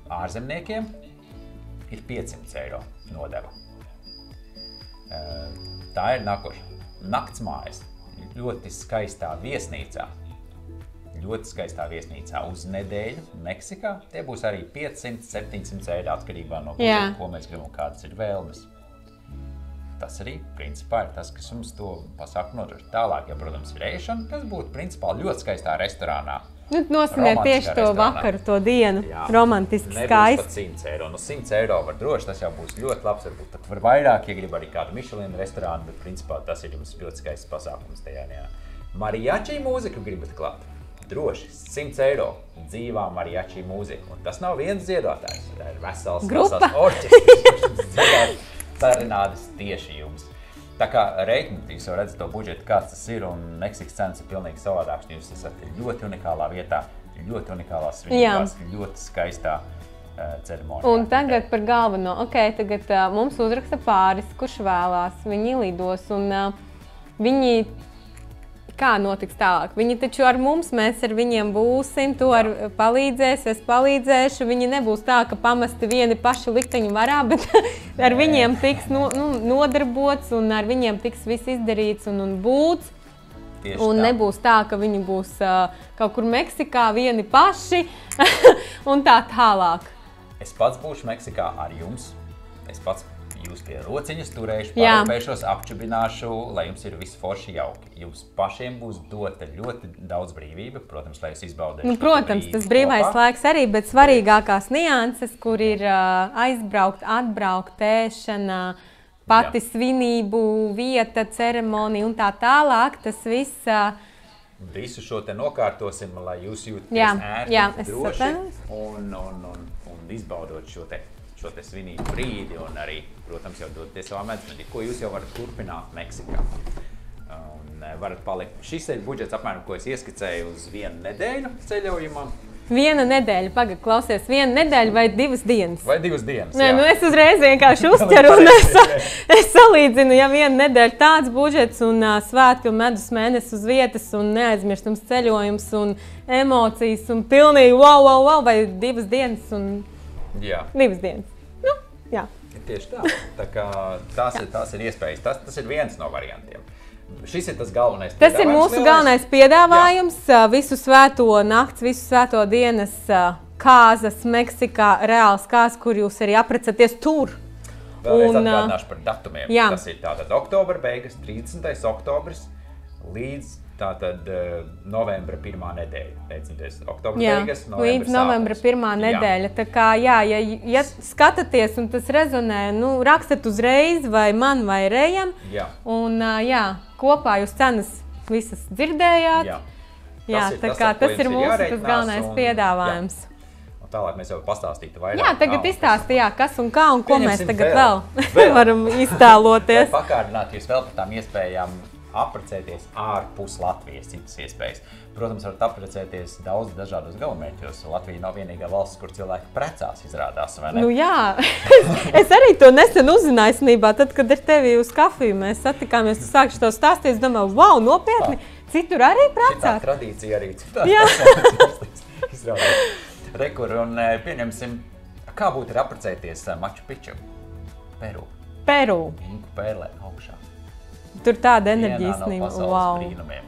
ārzemniekiem ir 500 eiro nodeva. Tā ir nākošā. Naktsmājas. Ļoti skaistā viesnīcā. Ļoti skaistā viesnīcā uz nedēļu Meksikā. Tie būs arī 500-700 eiro atkarībā no budžeta, ko mēs gribam, kādas ir vēlmes. Tas arī, principā, ir tas, kas mums to pasākumu nodrošina. Tālāk, ja, protams, ir ēšana, tas būtu, principā, ļoti skaistā restorānā. Nosiniet tieši to vakaru, to dienu. Romantiski skaisti. Nebūs pat 100 eiro. 100 eiro var droši, tas jau būs ļoti labs. Varbūt pat var vairāk, ja grib arī kādu Michelin restorānu, bet, principā, tas ir jums ļoti skaists pasākums tajā dienā. Mariachi mūziku gribat klāt? Droši, 100 eiro dzīvā mariachi mūzika. Un tas nav viens dziedātājs, tā ir vesels orķestris, serenādes tieši jums. Tā kā reiķināt, jūs jau redzat to budžetu, kāds tas ir, un Meksikas cenas ir pilnīgi savādāks. Jūs esat ļoti unikālā vietā, ļoti unikālās svinībās, ļoti skaistā ceremonijā. Un tagad par galveno. Tagad mums uzraksta pāris, kurš vēlās, viņi lidos, un viņi... Kā notiks tālāk? Viņi taču ar mums, mēs ar viņiem būsim, tu palīdzēs, es palīdzēšu. Viņi nebūs tā, ka pamesti vieni paši likteņu varā, bet ar viņiem tiks nodarbots un ar viņiem tiks viss izdarīts un būts. Un nebūs tā, ka viņi būs kaut kur Meksikā vieni paši un tā tālāk. Es pats būšu Meksikā ar jums. Es pats jūs pie rociņas turēšu, parūpēšos, apčubināšu, lai jums ir viss forši jauki. Jums pašiem būs dota ļoti daudz brīvība, protams, lai jūs izbaudētu. Protams, tas brīvais laiks arī, bet svarīgākās nianses, kur ir aizbraukt, atbraukt, ēšana, pati svinību, vieta, ceremonija un tā tālāk, tas viss... Visu šo te nokārtosim, lai jūs jūtaties ērti, droši un izbaudot šo te svinību brīdi un arī, protams, jau doties savā medicīnā, ko jūs jau varat turpināt Meksikā. Un varat palikt. Šis ir budžets apmēram, ko es ieskicēju uz 1 nedēļu ceļojumam. 1 nedēļa, pagaid, klausies, 1 nedēļa vai 2 dienas? Vai 2 dienas, jā. Es uzreiz vienkārši uzķeru un es salīdzinu, ja 1 nedēļa tāds budžets un svētki un medus mēnesis uz vietas un neaizmirstams ceļojums un emocijas un pilnīgi wow, vai 2 dienas un... Jā. 2 dienas. Jā. Tieši tā. Tā kā tās ir iespējas. Tas ir viens no variantiem. Šis ir tas galvenais piedāvājums. Tas ir mūsu galvenais piedāvājums. Visu svēto nakts, visu svēto dienas kāzas Meksikā, reāls kāzas, kur jūs arī aprecaties tur. Vēlreiz atgādināšu par datumiem. Jā. Tas ir tātad oktobra beigas, 30. oktobris līdz tātad novembra 1. nedēļa. Teicamies, oktobra beigas, līdz novembra 1. nedēļa. Tā kā, ja skatāties un tas rezonē, rakstat uzreiz vai man vai Rejam. Un kopā jūs cenas visas dzirdējāt. Tā kā tas ir mūsu galvenais piedāvājums. Un tālāk mēs jau pastāstītu vairāk. Jā, tagad izstāstīja, kas un kā un ko mēs tagad vēl varam iztēloties. Lai pakārdināt jūs vēl par tām iespējām apprecēties ārpus Latvijas, citas iespējas. Protams, varat apprecēties daudz dažādos galamērķos. Latvija nav vienīgā valsts, kur cilvēki precās, izrādās, vai ne? Jā, es arī to nesen uzzināju īstenībā, tad, kad ar tevi uz kafiju mēs satikāmies, tu sākši to stāstīt, es domāju, wow, nopietni, citur arī precās. Šitā tradīcija arī citās valstīs izrādās. Rekur, un pieņemsim, kā būtu ir apprecēties Maču Piču? Peru. Inku pērlē augšā. Tur tāda enerģija Vienā no īstenībā. pasaules brīnumiem.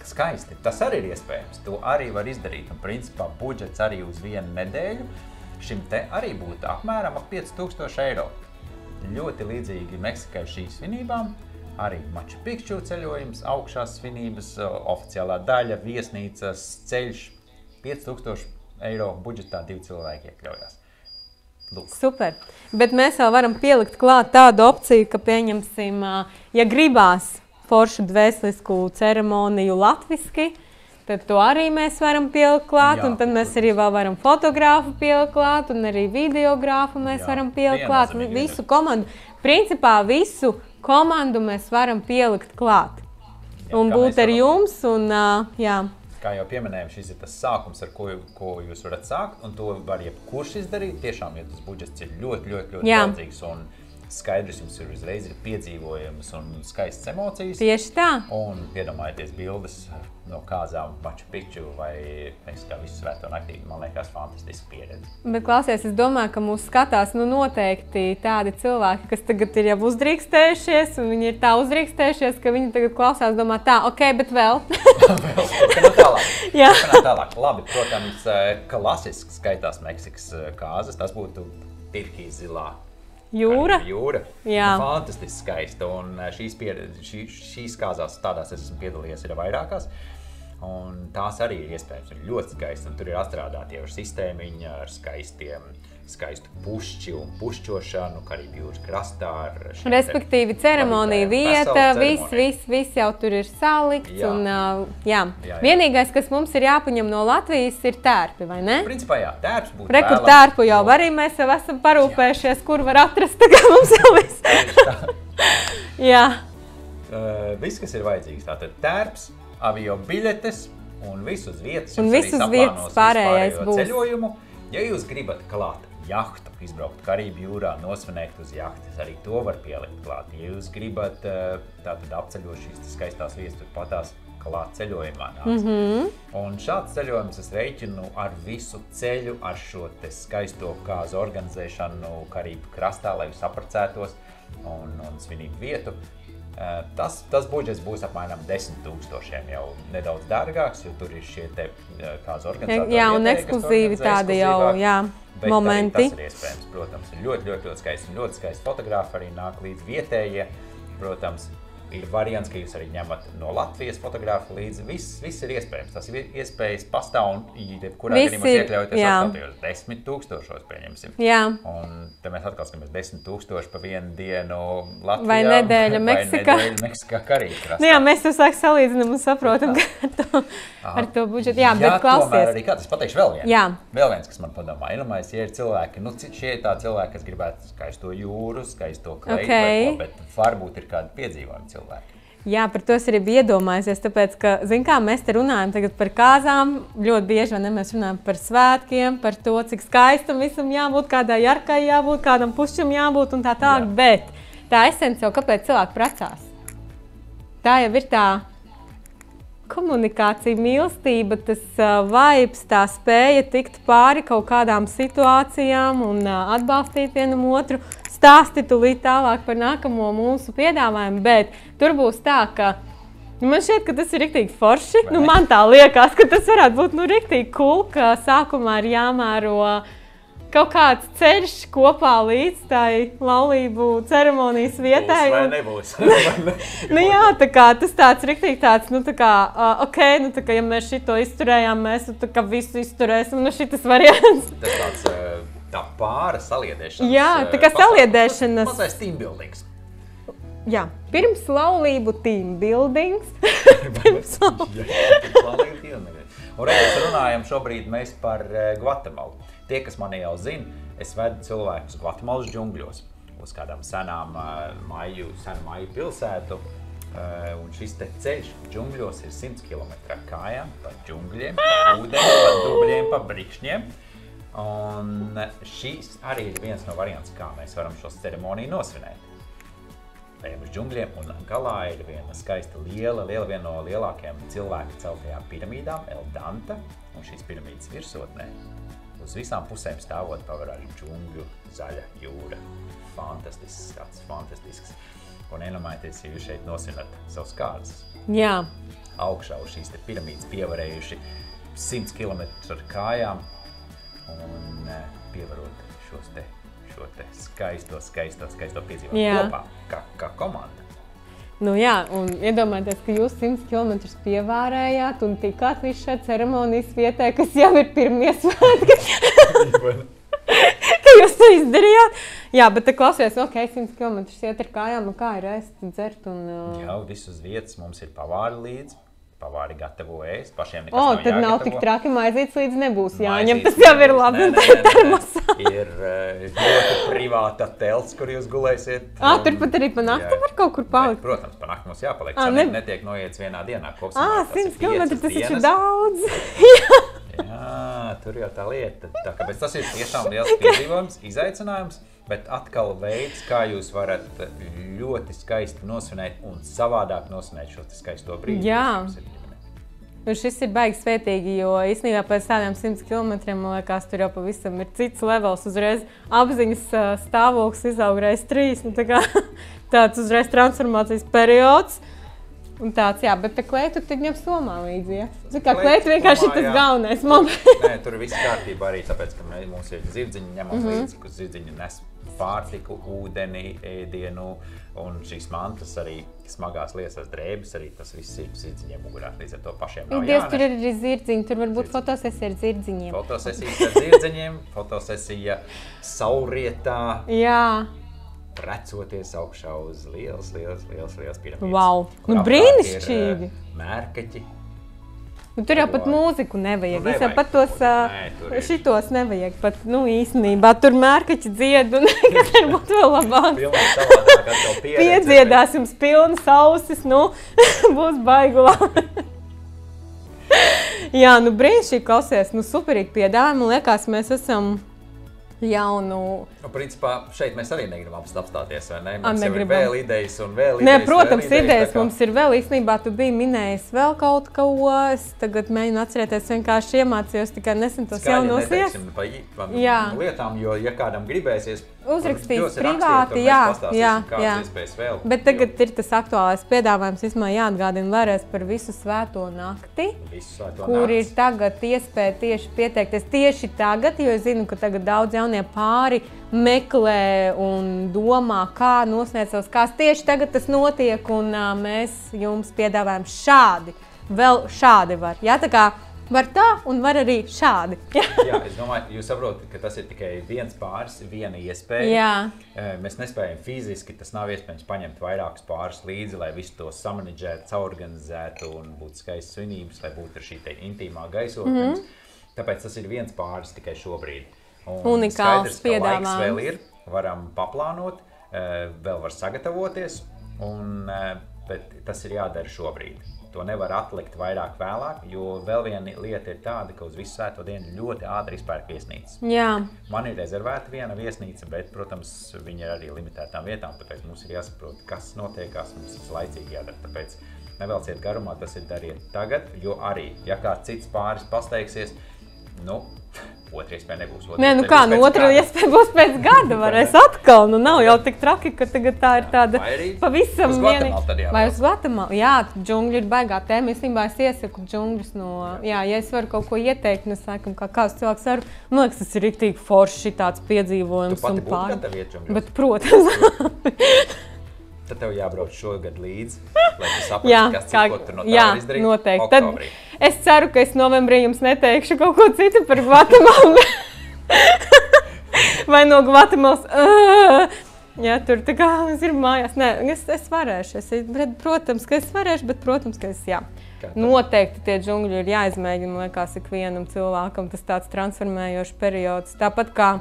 Skaisti. Tas arī ir iespējams. To arī var izdarīt. Un principā budžets arī uz vienu nedēļu. Šim te arī būtu apmēram 5000 eiro. Ļoti līdzīgi Meksikai šīs svinībām. Arī Maču Pikču ceļojums, augšās svinības, oficiālā daļa, viesnīcas, ceļš. 5000 eiro budžetā 2 cilvēki iekļaujās. Lūk. Super. Bet mēs vēl varam pielikt klāt tādu opciju, ka pieņemsim, ja gribās foršu dvēselisku ceremoniju latviski, tad to arī mēs varam pielikt klāt, un tad mēs arī vēl varam fotogrāfu pielikt klāt, un arī videogrāfu mēs varam pielikt klāt, visu komandu. Principā visu komandu mēs varam pielikt klāt. Un būt ar jums, un jā. Kā jau pieminējām, šis ir tas sākums, ar ko jūs varat sākt, un to var jebkurš izdarīt. Tiešām, ja tas budžets ir ļoti daudzīgs un skaidrs, jums ir uzreiz piedzīvojums un skaistas emocijas. Tieši tā. Un iedomājieties bildes no kāzām Maču Pikču vai Meksikā visu svēto naktī. Man liekas, fantastiska pieredze. Bet klausies, es domāju, ka mūs skatās noteikti tādi cilvēki, kas tagad ir jau uzdrīkstējušies, un viņi ir tā uzdrīkstējušies, ka viņi tagad klausās, domā tā, ok, bet vēl. Vēl tālāk. Jā. Tālāk. Labi, protams, klasisks skaitās Meksikas kāzas, tas būtu Tirkijas zilā. Jūra. Jā. Fantastiski skaista, un šīs kāzās tādās es esmu piedalījies ir vairākās, un tās arī ir iespējams, ir ļoti skaisti, un tur ir atstrādāti jau sistēmiņa ar skaistu pušķi un pušķošanu, Karību jūras krastā. Respektīvi, ceremonija vieta, viss jau tur ir salikts, jā. Un jā. Vienīgais, kas mums ir jāpaņem no Latvijas, ir tērpi, vai ne? Principā jā, tērps būtu Rekur tērpu jau arī mēs jau esam parūpējušies, kur var atrast, tā mums jau viss. Jā. Viss, kas ir vajadzīgs, tātad tērps, avio biļetes un viss uz vietas. Un viss uz vietas pārējais būs. Ceļojumu. Ja jūs gribat klāt jahtu, izbraukt Karību jūrā, nosvinēt uz jahtas, arī to var pielikt klāt. Ja jūs gribat tātad apceļot šīs skaistās vietas, tur patās klāt ceļojumā nāc. Un šāds ceļojums es reiķinu ar visu ceļu, ar šo te skaisto kāzu organizēšanu Karību krastā, lai jūs apprecētos un svinību vietu. Tas budžets būs apmēram 10 000, jau nedaudz dārgāks, jo tur ir šie te kāzu organizatori. Jā, un ekskluzīvi tādi jau, jā, momenti. Bet tas ir iespējams, protams, ir ļoti skaisti un ļoti skaisti fotografi arī nāk līdz vietējie, protams. Ir variants, ka jūs arī ņemat no Latvijas fotografu līdzi. Viss ir iespējams. Tas ir iespējas pastāv un jebkurā gadījumā iekļaujoties atkal 10 000, pieņemsim. Jā. Un te mēs atkal skatāmies 10 000 pa vienu dienu Latvijā. Vai nedēļa Meksikā. Vai nedēļa Meksikā Karību krastā. Nu jā, mēs to sāk salīdzinām un saprotam ar to budžetu. Jā, bet klausies. Tomēr arī kāds, es pateikšu vēl vienu. Jā. Vēl viens, kas man padomā, iedomājies, ja ir cilvēki, šie ir tā cilvēki, kas gribētu skaisto jūru, skaisto kleitu, bet varbūt ir kādi piedzīvojumi cilvēki. Jā, par to es arī biju iedomājusies, tāpēc, ka, zin kā, mēs te runājam tagad par kāzām, ļoti bieži, vai ne, mēs runājam par svētkiem, par to, cik skaistam visam jābūt, kādai jarkai jābūt, kādam pušķim jābūt un tā tālāk, bet tā esence jau, kāpēc cilvēki precās? Tā jau ir tā komunikācija, mīlestība, tas vibes, tā spēja tikt pāri kaut kādām situācijām un atbalstīt vienam otru. Stāsti tūlīt tālāk par nākamo mūsu piedāvājumu, bet tur būs tā, ka man šķiet, ka tas ir riktīgi forši. Man tā liekas, ka tas varētu būt riktīgi cool, ka sākumā ir jāmēro kaut kāds ceļš kopā līdz tai laulību ceremonijas vietai. Būs vai nebūs? Nu jā, tā kā tas tāds riktīgi tāds, nu tā kā, ok, nu tā kā, ja mēs šito izturējām, mēs tā kā visu izturēsim, nu šitas variants. Tas tāds tā pāra saliedēšanas. Jā, tā kā saliedēšanas. Mazais team buildings. Jā, pirms laulību team buildings. Pirms laulību team buildings. Un reiz runājam šobrīd mēs par Gvatemalu. Tie, kas mani jau zina, es vedu cilvēkus Gvatemalas džungļos uz kādām senām maju pilsētu. Un šis te ceļš džungļos ir 100 km kājām, pa džungļiem, pa ūdeni, pa dubļiem, pa brikšņiem. Un šīs arī ir viens no variants, kā mēs varam šo ceremoniju nosvinēt. ejam uz džungļiem, un galā ir viena skaista viena no lielākajām cilvēku celtajām piramīdām, El Danta, un šīs piramīdas virsotnē uz visām pusēm stāvot pavarāžu džungļu zaļa jūra. Fantastisks. Un iedomājieties, ja jūs šeit nosinat savus kārdus. Jā. Augšā uz šīs te piramīdas pievarējuši 100 km ar kājām un pievarot šo te skaisto piedzīvojumu kopā, kā komanda. Nu jā, un iedomājieties, ka jūs 100 km pievārējāt un tikāt līdz šai ceremonijas vietai, kas jau ir pirmie svētki. Ka jūs to izdarījāt. Jā, bet te klausies, 100 km iet ar kājām, un kā ir ēst, dzert un... Jā, viss uz vietas, mums ir pavāri līdzi. Pavāri gatavo ēst, pašiem nekas nav jāgatavo. Tad nav tik traki, maizītes līdzi nebūs jāņem, tas jau ir labi. Ir ļoti privāta telts, kur jūs gulēsiet. Turpat arī pa nakti var kaut kur palikt? Protams, pa nakti mums jāpaliek, netiek noiets vienā dienā. 100 km, tas ir daudz. Jā, tur jau tā lieta. Tāpēc tas ir tiešām liels piedzīvojums, izaicinājums, bet atkal veids, kā jūs varat ļoti skaisti nosvinēt un savādāk nosvinēt šo skaisto brīdi. Jā. Un šis ir baigi svētīgi, jo īstenībā pēc tādiem 100 kilometriem, man liekas, tur jau pavisam ir cits levels, uzreiz apziņas stāvoklis izaugreiz 3, nu tāds uzreiz transformācijas periods. Un tāds, jā, bet Kleitu tad ņem somā līdzi, ja? Zin kā, Kleitu vienkārši ir tas galvenais moments. Nē, tur ir viss kārtībā arī, tāpēc, ka mums ir zirdziņi ņemam līdzi, kur zirdziņi nes pārtiku, ūdeni, ēdienu, un šīs mantas arī smagās liesas drēbes, arī tas viss ir zirdziņiem mugurā, līdz ar to pašiem nav jānes. Tur ir arī zirdziņi, tur var būt fotosesija ar zirdziņiem. Fotosesijas ar zirdziņiem, fotosesija saulrietā. Jā. Precoties augšā uz liels piramīdas. Wow, nu brīnišķīgi! Mērkaķi. Nu, tur jau pat mūziku nevajag, visam pat tos šitos nevajag, pat, īstenībā, tur mērkaķi dzied un kas ir būt vēl labāk. Pilnīgi savādāk atkal pieredze. Piedziedās jums pilnas ausis, būs baigi labi. Jā, brīnišķīgi klausies, superīgi piedāvājumi, man liekas, mēs esam jaunu... Principā šeit mēs arī negribam apstāties, vai ne? Mums jau ir vēl idejas un vēl idejas. Nē, protams, idejas mums ir vēl. Īstenībā tu biji minējis vēl kaut ko. Es tagad mēģinu atcerēties, vienkārši iemācījos tikai nesen tos jaunos lietām, jo, ja kādam gribēsies, uzrakstīs privāti, jā. Bet tagad ir tas aktuālais piedāvājums, vismaz jāatgādina vēlreiz par visu svēto nakti, kur ir tagad iespēja tieši pieteikties tieši tagad, jo es zinu, ka tagad daudz jaunie pāri meklē un domā, kā nosniegt savus kāds. Tieši tagad tas notiek, un mēs jums piedāvājam šādi. Vēl šādi var. Jā, tā kā var tā, un var arī šādi. Jā, es domāju, jūs saprotat, ka tas ir tikai viens pāris, viena iespēja. Jā. Mēs nespējam fiziski, tas nav iespējams paņemt vairākus pāris līdzi, lai visu to samanedžētu, saorganizētu un būtu skaistas svinības, lai būtu šī te intīmā gaisotnes. Tāpēc tas ir viens pāris tikai šobrīd. Unikāls piedāvājums. Laiks vēl ir, varam paplānot, vēl var sagatavoties, bet tas ir jādara šobrīd. To nevar atlikt vairāk vēlāk, jo vēl viena lieta ir tāda, ka uz visu svēto dienu ļoti ātri izpērk viesnīcas. Jā. Man ir rezervēta viena viesnīca, bet, protams, viņa ir arī limitētām vietām, tāpēc mums ir jāsaprot, kas notiekās, mums ir laicīgi jādara. Tāpēc nevelciet garumā, tas ir dariet tagad, jo arī, ja kāds cits pāris pasteigsies, otra iespēja nebūs. Otra iespēja būs pēc gada, varēs atkal. Nav jau tik traki, ka tagad tā ir tāda pavisam vienīga. Vai uz Gvatemalu? Jā, džungļi ir baigā tēma. Īstenībā es iesaku džungļus ja es varu kaut ko ieteikt, es laikam, kā kāds cilvēks varu. Man liekas, tas ir riktīgi forši tāds piedzīvojums. Tu pati būtu gatava iet džungļos? Bet, protams. Tad tev jābrauc šogad līdzi, lai tu saprastu, kas cik, ko tur no tā var izdarīt. Jā, noteikti. Tad es ceru, ka es novembrī jums neteikšu kaut ko citu par Gvatemalu. Vai no Gvatemalas. Jā, tur tā kā ir mājās. Nē, es varēšu. Protams, ka es varēšu, bet protams, ka es jā. Noteikti tie džungļi ir jāizmēģina, man liekas, ikvienam cilvēkam tas tāds transformējošs periods. Tāpat kā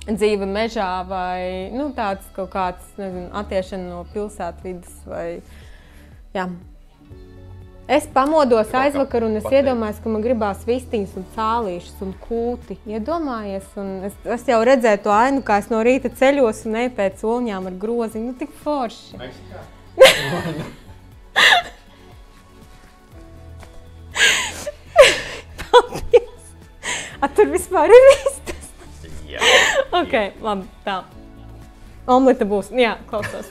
dzīve mežā vai tāds kaut kāds, attiešana no pilsētvides vai, jā. Es pamodos Kaut kā aizvakar un es pateikt. iedomājos, ka man gribās vistiņas un cālīšas un kūti. Iedomājies, un es jau redzēju to ainu, kā es no rīta ceļos un eju pēc olņām ar groziņu. Nu, tik forši. Meksikā. Paldies! Tur vispār ir vistas. Jā. Ok, labi, tā. Omleta būs. Jā, klausos.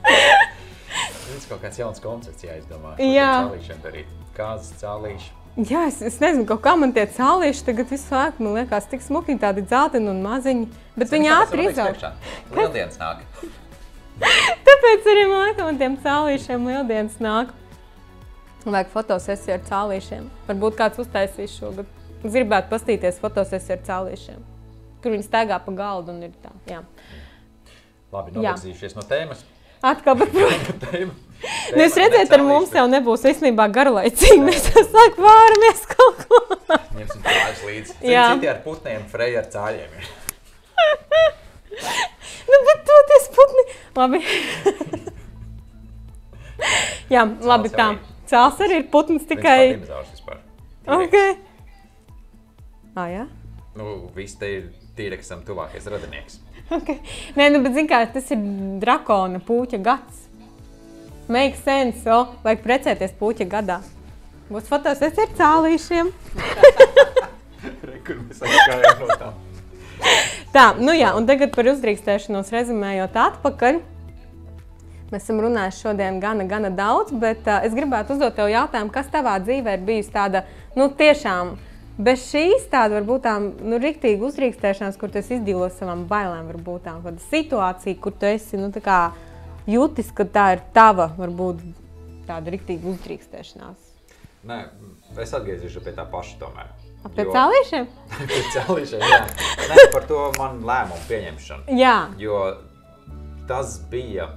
Tas kaut kāds jauns koncepts jāizdomā. Jā. Cālīšiem darīt. Kāzas cālīši. Jā, es nezinu, kaut kā man tie cālīši tagad visu laiku, man liekas, tik smuki, tādi dzelteni un maziņi. Bet viņi ātri izaug. Lieldienas nāk. Tāpēc arī man liekas, man tiem cālīšiem lieldienas nāk. Vajag fotosesiju ar cālīšiem. Varbūt kāds uztaisīs šogad. Es gribētu pastīties fotosesiju ar cālīšiem. Kur viņi staigā pa galdu un ir tā, jā. Labi, novirzījušies no tēmas. Atkal, bet, Tēma. nu, jūs redzēt, ar mums jau nebūs īstenībā garlaicīgi. Mēs sāk vāramies kaut ko. Ņemsim cāļus līdzi. Jā. Citi ar putniem, Freja ar cāļiem ir. Nu, bet toties putni. Labi. Jā, labi Cāls jau tā. ir. Cāls arī ir putns Tikai. tikai. Viņš dinozaurs vispār. Ok. Jā? Nu, viss te ir tīreksam tuvākais radinieks. Okay. Nē, nu, bet zin kā, tas ir drakona pūķa gads. Make sense, vajag precēties pūķa gadā. Būs fotosesija ar cālīšiem. Re, kur mēs aizgājām no tām. Tā, nu jā, un tagad par uzdrīkstēšanos rezumējot atpakaļ. Mēs esam runājuši šodien gana daudz, bet es gribētu uzdot tev jautājumu, kas tavā dzīvē ir bijusi tāda, nu tiešām, bez šīs tāda varbūt tā, nu, riktīga uzdrīkstēšanās, kur tu esi izdīlos savām bailēm, varbūt tā, kāda situācija, kur tu esi, nu, tā kā jūtis, ka tā ir tava, varbūt tāda riktīga uzdrīkstēšanās. Nē, es atgriezīšu pie tā paša tomēr. Pēc cālīšiem? Pēc cālīšiem, jā. Nē, par to man lēmumu pieņemšanu. Jā. Jo tas bija,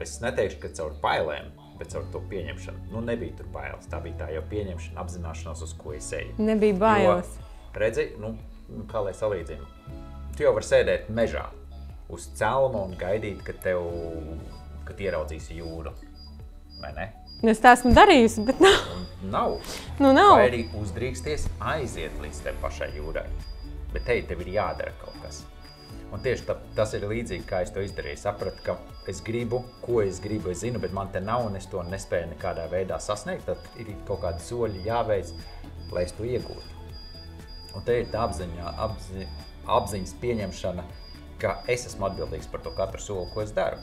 es neteikšu, ka caur bailēm, bet caur to pieņemšanu. Nu, nebija tur bailes, tā bija tā jau pieņemšana, apzināšanās, uz ko es eju. Nebija bailes. Jo, redzi, nu, kā lai salīdzinu, tu jau vari sēdēt mežā uz celma un gaidīt, kad ieraudzīsi jūru, vai ne? Nu, es tā esmu darījusi, bet nav. Un nav. Nu, nav. Vai arī uzdrīksties aiziet līdz te pašai jūrai. Bet tev ir jādara kaut kas. Un tieši tas ir līdzīgi, kā es to izdarīju. Sapratu, ka es gribu, ko es gribu, es zinu, bet man te nav un es to nespēju nekādā veidā sasniegt. Tad ir kaut kādi soļi jāveic, lai es to iegūtu. Un te ir tā apziņas pieņemšana, ka es esmu atbildīgs par to katru soli, ko es daru.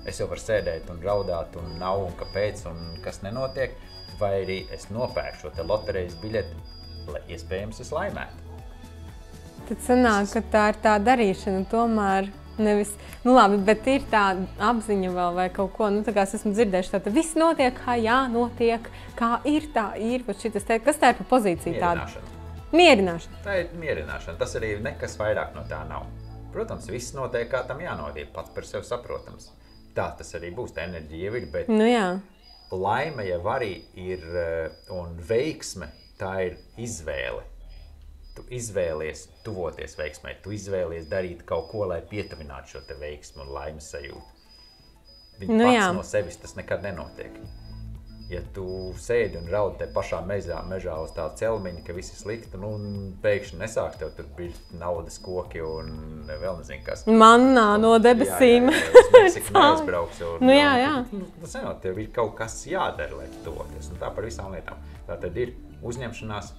Es jau varu sēdēt un raudāt un nav un kāpēc un kas nenotiek, vai arī es nopērku šo te loterejas biļeti, lai iespējams es laimētu. Tad sanāk, ka tā ir tā darīšana tomēr nevis, nu labi, bet ir tā apziņa vēl vai kaut ko, nu tā kā es esmu dzirdējuši, tā viss notiek, kā jānotiek, kā ir, tā ir, pat šitas te, kas tā ir pa pozīcija tāda? Mierināšana. Mierināšana. Tā ir mierināšana, tas arī nekas vairāk no tā nav. Protams, viss notiek, kā tam jānotiek, pats par sevi saprotams. Tā tas arī būs, tā enerģija jau ir, bet Nu jā. laime jau arī ir, un veiksme, tā ir izvēle. Tu izvēlies tuvoties veiksmai, tu izvēlies darīt kaut ko, lai pietuvinātu šo te veiksmu un laimes sajūtu. Viņa Nu pats jā. no sevis tas nekad nenotiek. Ja tu sēdi un raudi te pašā mežā uz tā celmiņa, ka viss ir slikti, nu pēkšņi nesāk tev tur bija naudas koki un vēl nezinu kas. Mannā no debesīm. Uz Meksiku neaizbrauks. Nu jā. Tas nenot, tev ir kaut kas jādara, lai tu tuvoties. Un tā par visām lietām. Tā tad ir uzņemšanās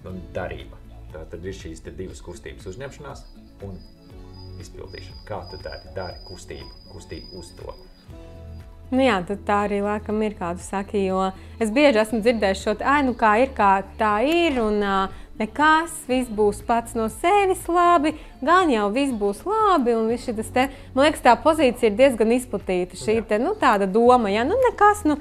un darība. Tā tad ir šīs te divas kustības - uzņemšanās un izpildīšana. Kā tu dari kustību uz to? Nu jā, tad tā arī laikam ir, kā tu saki, jo es bieži esmu dzirdējis šo, nu kā ir, kā tā ir, un nekas, viss būs pats no sevis labi, gan jau viss būs labi, un viss šitas te, man liekas, tā pozīcija ir diezgan izplatīta, šī te, nu tāda doma, ja, nu nekas, nu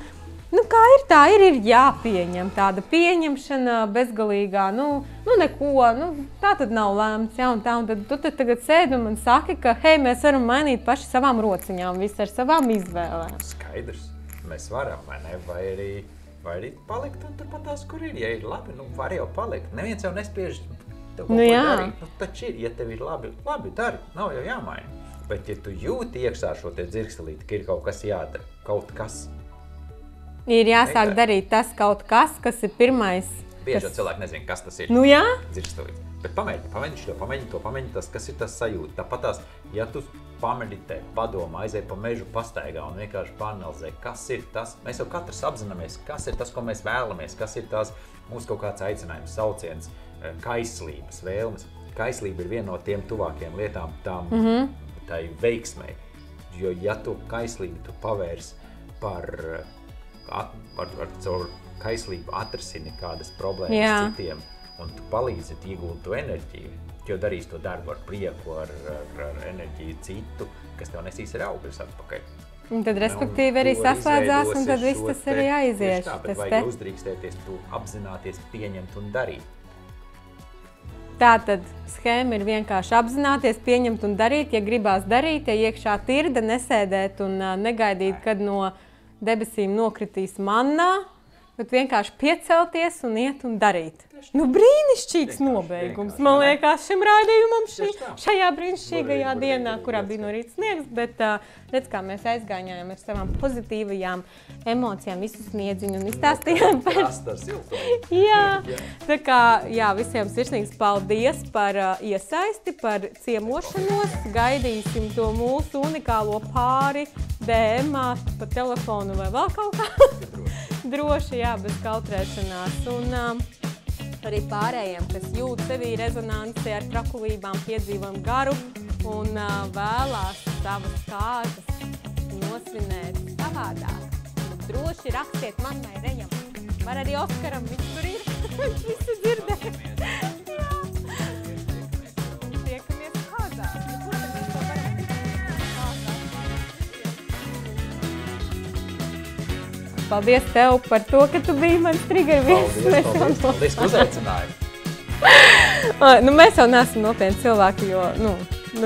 kā ir, tā ir jāpieņem, tāda pieņemšana bezgalīgā, nu neko, tā tad nav lēmts, ja, un tad tu tagad sēdi un man saki, ka, hei, mēs varam mainīt paši savām rociņām, viss ar savām izvēlēm. Skaidrs, mēs varam, vai ne, vai arī palikt un turpat tās, kur ir, ja ir labi, nu var jau palikt, neviens jau nespiež tev kaut ko darīt, nu taču ir, ja tev ir labi, dari, nav jau jāmaina, bet ja tu jūti iekšā šo te dzirkstelīti, ka ir kaut kas jādara, kaut kas, Ir jāsāk darīt tas kaut kas, kas ir pirmais. Bieži cilvēki nezina, kas tas ir. Nu jā. Dzirkstūji. Bet pamēģini tas, kas ir tas sajūta. Tāpat tās, ja tu pameditē, padomā, aizej pa mežu pastaigā un vienkārši panalizē, kas ir tas. Mēs jau katrs apzināmies, kas ir tas, ko mēs vēlamies, kas ir tās mūsu kaut kāds aicinājums, sauciens, kaislības, vēlmes. Kaislība ir viena no tiem tuvākiem lietām tām tai veiksmei. Jo ja tu kaislību tu pavērs caur kaislību atrisini kādas problēmas citiem un tu palīdzi iegūt to enerģiju, jo darīs to darbu ar prieku, ar enerģiju citu, kas tev nesīs ar augļus atpakaļ. Un tad, respektīvi, arī saslēdzās, un tad viss tas arī aizies. Tā, bet vajag uzdrīkstēties, tu apzināties, pieņemt un darīt. Tātad schēma ir vienkārši apzināties, pieņemt un darīt. Ja gribās darīt, ja iekšā tirda, nesēdēt un negaidīt, kad no debesīm nokritīs mannā, bet vienkārši piecelties un iet un darīt. Nu, brīnišķīgs nobeigums, man liekas, šim raidījumam šajā brīnišķīgajā dienā, kurā bija no rīta sniegs, bet redz, kā mēs aizgāņājām ar savām pozitīvajām emocijām, visu sniedziņu un izstāstījām par... Jā, tā kā, jā, visiem sirsnīgs paldies par iesaisti, par ciemošanos, gaidīsim to mūsu unikālo pāri DM-ā, pa telefonu vai vēl kaut kā. Droši, jā, bez kautrēšanās. Un arī pārējiem, kas jūt sevī rezonanci ar trakulībām, piedzīvojumu garu un vēlās savas kārtas nosvinēt savādāk. Droši rakstiet man vai Reņam. Var arī Oskaram, viņš tur ir. Viņš visu dzirdē. Tiekamies kādā. Paldies tev par to, ka tu biji mans trigger viesis. Paldies, ka uzaicināji. Nu, mēs jau neesam nopietni cilvēki, jo,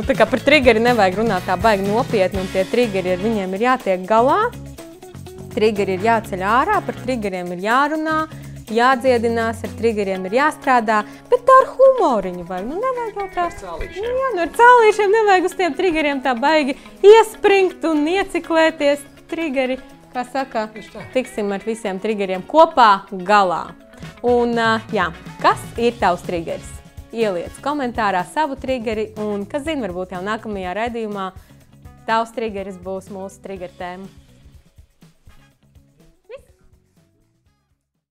tā kā par triggeri nevajag runāt tā baigi nopietni, un tie triggeri ar viņiem ir jātiek galā. Triggeri ir jāceļ ārā, par triggeriem ir jārunā, jādziedinās, ar triggeriem ir jāstrādā, bet tā ar humoriņu vajag. Nu, nevajag jau tā. Ar cālīšiem. Jā, ar cālīšiem nevajag uz tiem triggeriem tā baigi iespringt un ieciklēties. Triggeri, kā saka, tiksim ar visiem triggeriem kopā galā. Un, jā, kas ir tavs triggeris? Ieliec komentārā savu triggeri un, kas zina, varbūt jau nākamajā raidījumā tavs triggeris būs mūsu trigger tēma.